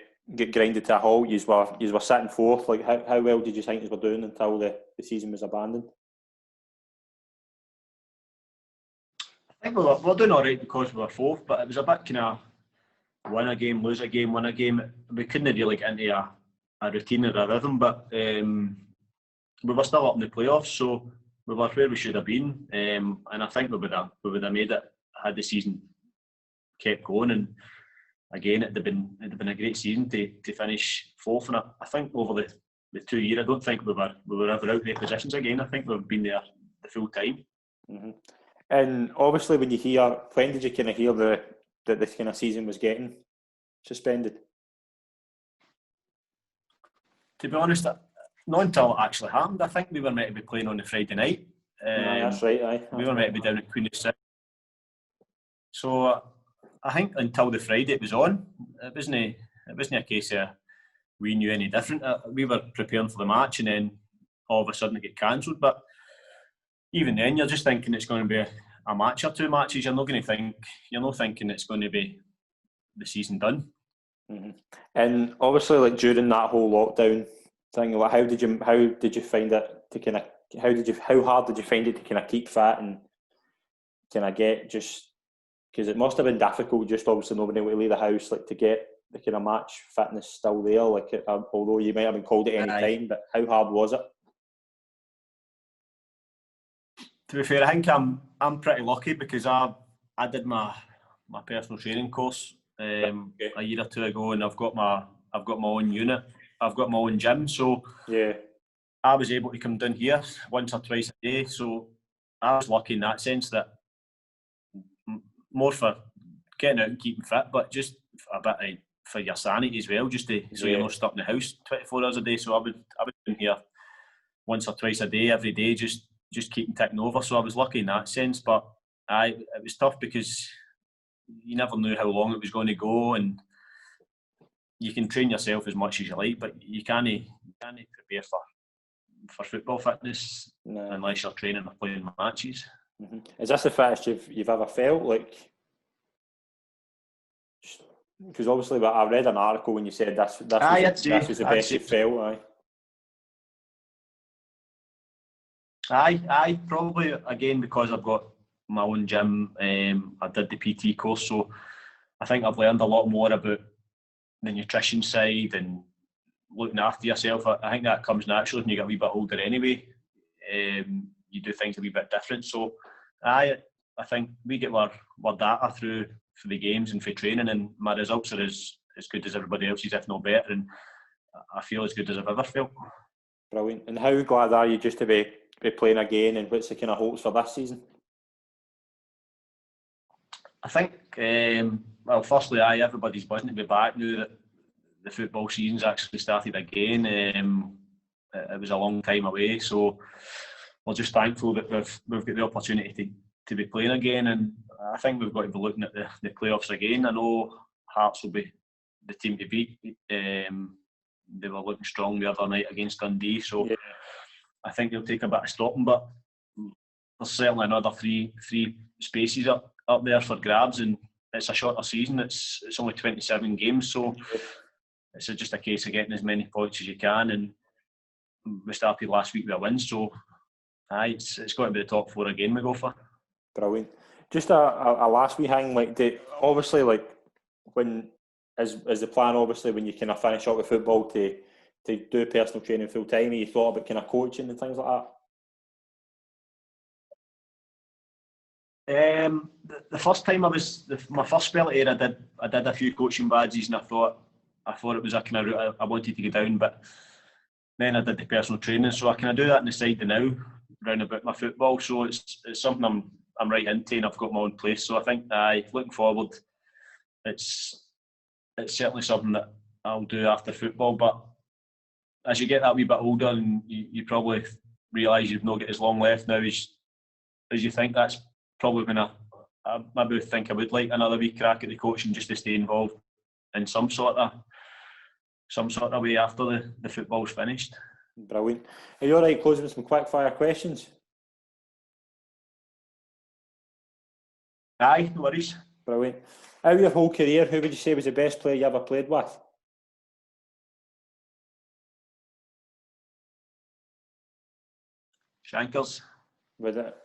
S3: grinded to a halt, you were sitting fourth. Like, how well did you think you were doing until the season was abandoned?
S2: I think we were doing all right because we were fourth, but it was a bit kind of win a game, lose a game, win a game. We couldn't really get into a routine or a rhythm, but we were still up in the playoffs, so we were where we should have been. And I think we would have made it had the season kept going. And again, it'd have been a great season to finish fourth. And I think over the 2 years, I don't think we were ever out of the positions again. I think we've been there the full time.
S3: Mm-hmm. And obviously, when did you kind of hear that this kind of season was getting suspended?
S2: To be honest, not until it actually happened. I think we were meant to be playing on the Friday night.
S3: That's right, aye.
S2: We were meant to be down at Queen of Six. So I think until the Friday it was on. It wasn't a case of we knew any different. We were preparing for the match, and then all of a sudden it get cancelled. But even then, you're just thinking it's going to be a match or two matches. You're not thinking it's going to be the season done.
S3: Mm-hmm. And obviously, like during that whole lockdown thing, like how did you find it to kind of how hard did you find it to kind of keep fit and kind of get, just because it must have been difficult, just obviously nobody able to leave the house, like to get the kind of match fitness still there, like although you might have been called at any time, but how hard was it?
S2: To be fair, I think I'm pretty lucky because I did my personal training course a year or two ago, and I've got my own unit, I've got my own gym, so
S3: yeah,
S2: I was able to come down here once or twice a day. So I was lucky in that sense, that more for getting out and keeping fit, but just a bit of for your sanity as well, just to so you're not stuck in the house 24 hours a day. So I would be in here once or twice a day, every day, just keeping ticking over. So I was lucky in that sense, but it was tough because you never knew how long it was going to go, and you can train yourself as much as you like, but you can't prepare for football fitness unless you're training or playing matches.
S3: Mm-hmm. Is this the fittest you've ever felt? Like, because obviously, I read an article when you said this was the best you felt.
S2: Aye, probably again because I've got my own gym. I did the PT course, so I think I've learned a lot more about the nutrition side and looking after yourself. I think that comes naturally when you get a wee bit older anyway. You do things a wee bit different. So I think we get our data through for the games and for training, and my results are as good as everybody else's, if not better, and I feel as good as I've ever felt.
S3: Brilliant. And how glad are you just to be playing again, and what's the kind of hopes for this season?
S2: I think, well, firstly, everybody's buzzing to be back now that the football season's actually started again. It was a long time away, so we're just thankful that we've got the opportunity to be playing again, and I think we've got to be looking at the playoffs again. I know Hearts will be the team to beat. They were looking strong the other night against Dundee, so I think they'll take a bit of stopping, but there's certainly another three spaces up there for grabs, and it's a shorter season. It's only 27 games, so it's just a case of getting as many points as you can, and we started last week with a win, so it's got to be the top four again we go for.
S3: Brilliant. Just a last wee hang, obviously, when is the plan, obviously, when you kind of finish up with football to do personal training full time? You thought about kind of coaching and things like
S2: that? The first time my first spell at Ayr, I did a few coaching badges, and I thought it was a kind of route I wanted to go down, but then I did the personal training, so I kind of do that on the side now, round about my football. So it's something I'm right into, and I've got my own place. So I think looking forward, it's certainly something that I'll do after football. But as you get that wee bit older, and you probably realise you've not got as long left now as you think, that's probably when I maybe think I would like another wee crack at the coaching, just to stay involved in some sort of way after the football's finished.
S3: Brilliant. Are you all right closing with some quick fire questions?
S2: Aye, no worries.
S3: Brilliant. Out of your whole career, who would you say was the best player you ever played with?
S2: Shankers.
S3: Was it?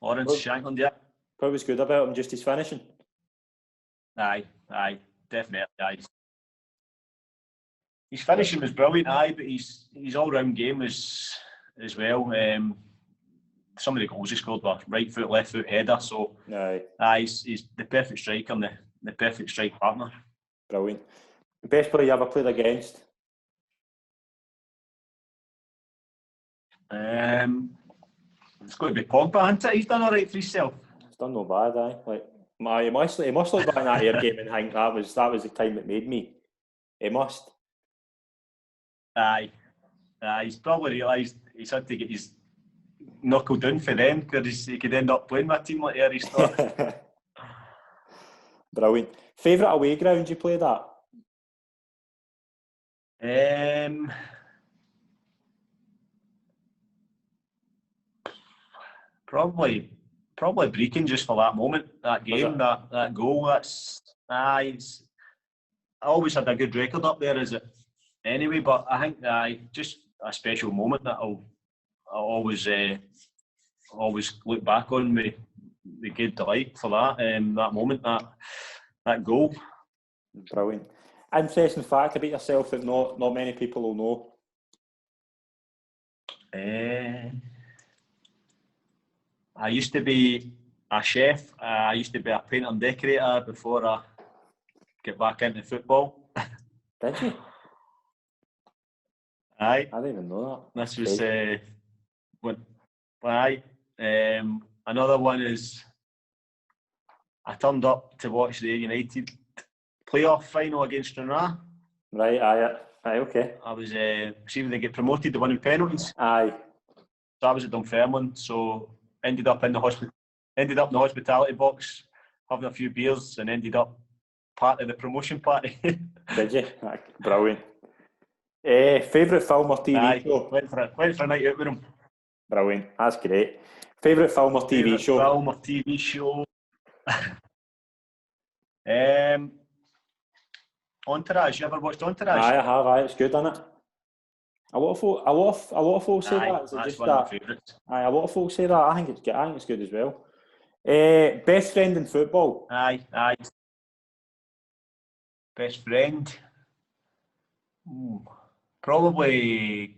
S2: Lawrence Shankland, yeah.
S3: What was good about him? Just his finishing?
S2: Aye, definitely. Aye. His finishing was brilliant, but his all-round game was as well. Some of the goals he scored were right foot, left foot header. So, he's the perfect striker and the perfect strike partner.
S3: Brilliant. The best player you ever played against?
S2: It's got to be Pogba, isn't it? He's done all right for himself.
S3: He's done no bad, he must look back in that Ayr game and think that was the time that made me. He must.
S2: Aye. He's probably realised he's had to get his knuckle down for them, because he could end up playing with a team like Ayr. He's thought.
S3: Brilliant. Favourite away ground you played at?
S2: Probably Brecon, just for that moment, that game, that goal. I always had a good record up there, anyway. But I think just a special moment that I'll always look back on with good delight for that. That moment, that goal.
S3: Brilliant. Interesting fact about yourself that not many people will know.
S2: I used to be a chef. I used to be a painter and decorator before I get back into football.
S3: Did you?
S2: Aye.
S3: I didn't even know that.
S2: This was aye. Another one is I turned up to watch the Ayr United playoff final against Stranraer.
S3: Right, aye, okay.
S2: I was see when they get promoted, they won in penalties.
S3: Aye.
S2: So I was at Dunfermline, so ended up in the hospitality box, having a few beers, and ended up part of the promotion party.
S3: Did you? Brilliant. Favourite film or TV show?
S2: Went for a night out with him.
S3: Brilliant. That's great. Favourite film or TV show?
S2: Film or TV show? Entourage. You ever watched Entourage?
S3: Aye, I have. Aye, it's good, isn't it? A lot of folks say that. Is it
S2: that's
S3: just
S2: one
S3: that?
S2: of my favourites.
S3: Aye, a lot of folks say that. I think it's good as well. Best friend in football?
S2: Aye. Best friend? Probably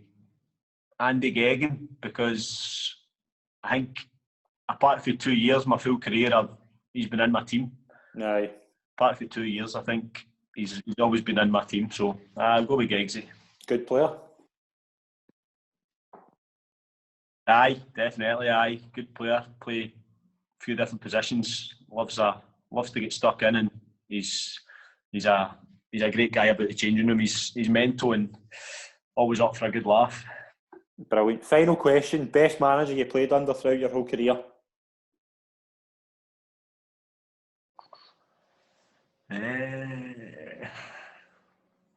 S2: Andy Geoghegan, because I think apart from 2 years, my full career, he's been in my team.
S3: Aye.
S2: Apart from 2 years, I think he's always been in my team. So I'll go with Gegsy.
S3: Good player.
S2: Aye, definitely. Aye, good player. Play a few different positions. Loves to get stuck in, and he's a great guy about the changing room. He's mental and always up for a good laugh.
S3: Brilliant. Final question: best manager you played under throughout your whole career?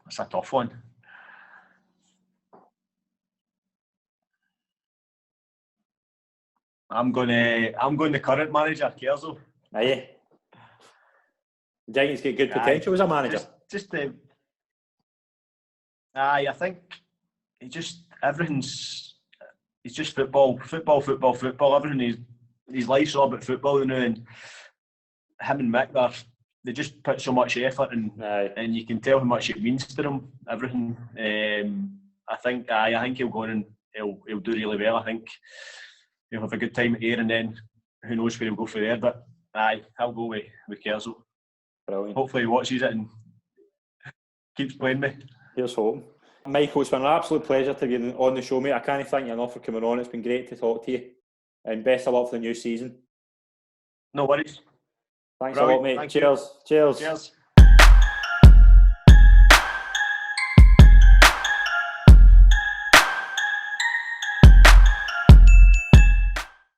S2: That's a tough one. I'm going the current manager, Kerzo.
S3: Are you? Do you think he's got good potential as a manager?
S2: I think everything's. It's just football. Everything his life's all about football now, and him and Mick, they just put so much effort and you can tell how much it means to them. Everything. I think he'll go in and he'll do really well. I think he'll have a good time at Ayr, and then who knows where he'll go from there. But I'll go with Kerzo.
S3: Brilliant.
S2: Hopefully he watches it and keeps playing me.
S3: Here's hoping. Michael, it's been an absolute pleasure to be on the show, mate. I can't thank you enough for coming on. It's been great to talk to you. And best of luck for the new season.
S2: No worries.
S3: Thanks a lot, mate. Cheers.
S2: Cheers.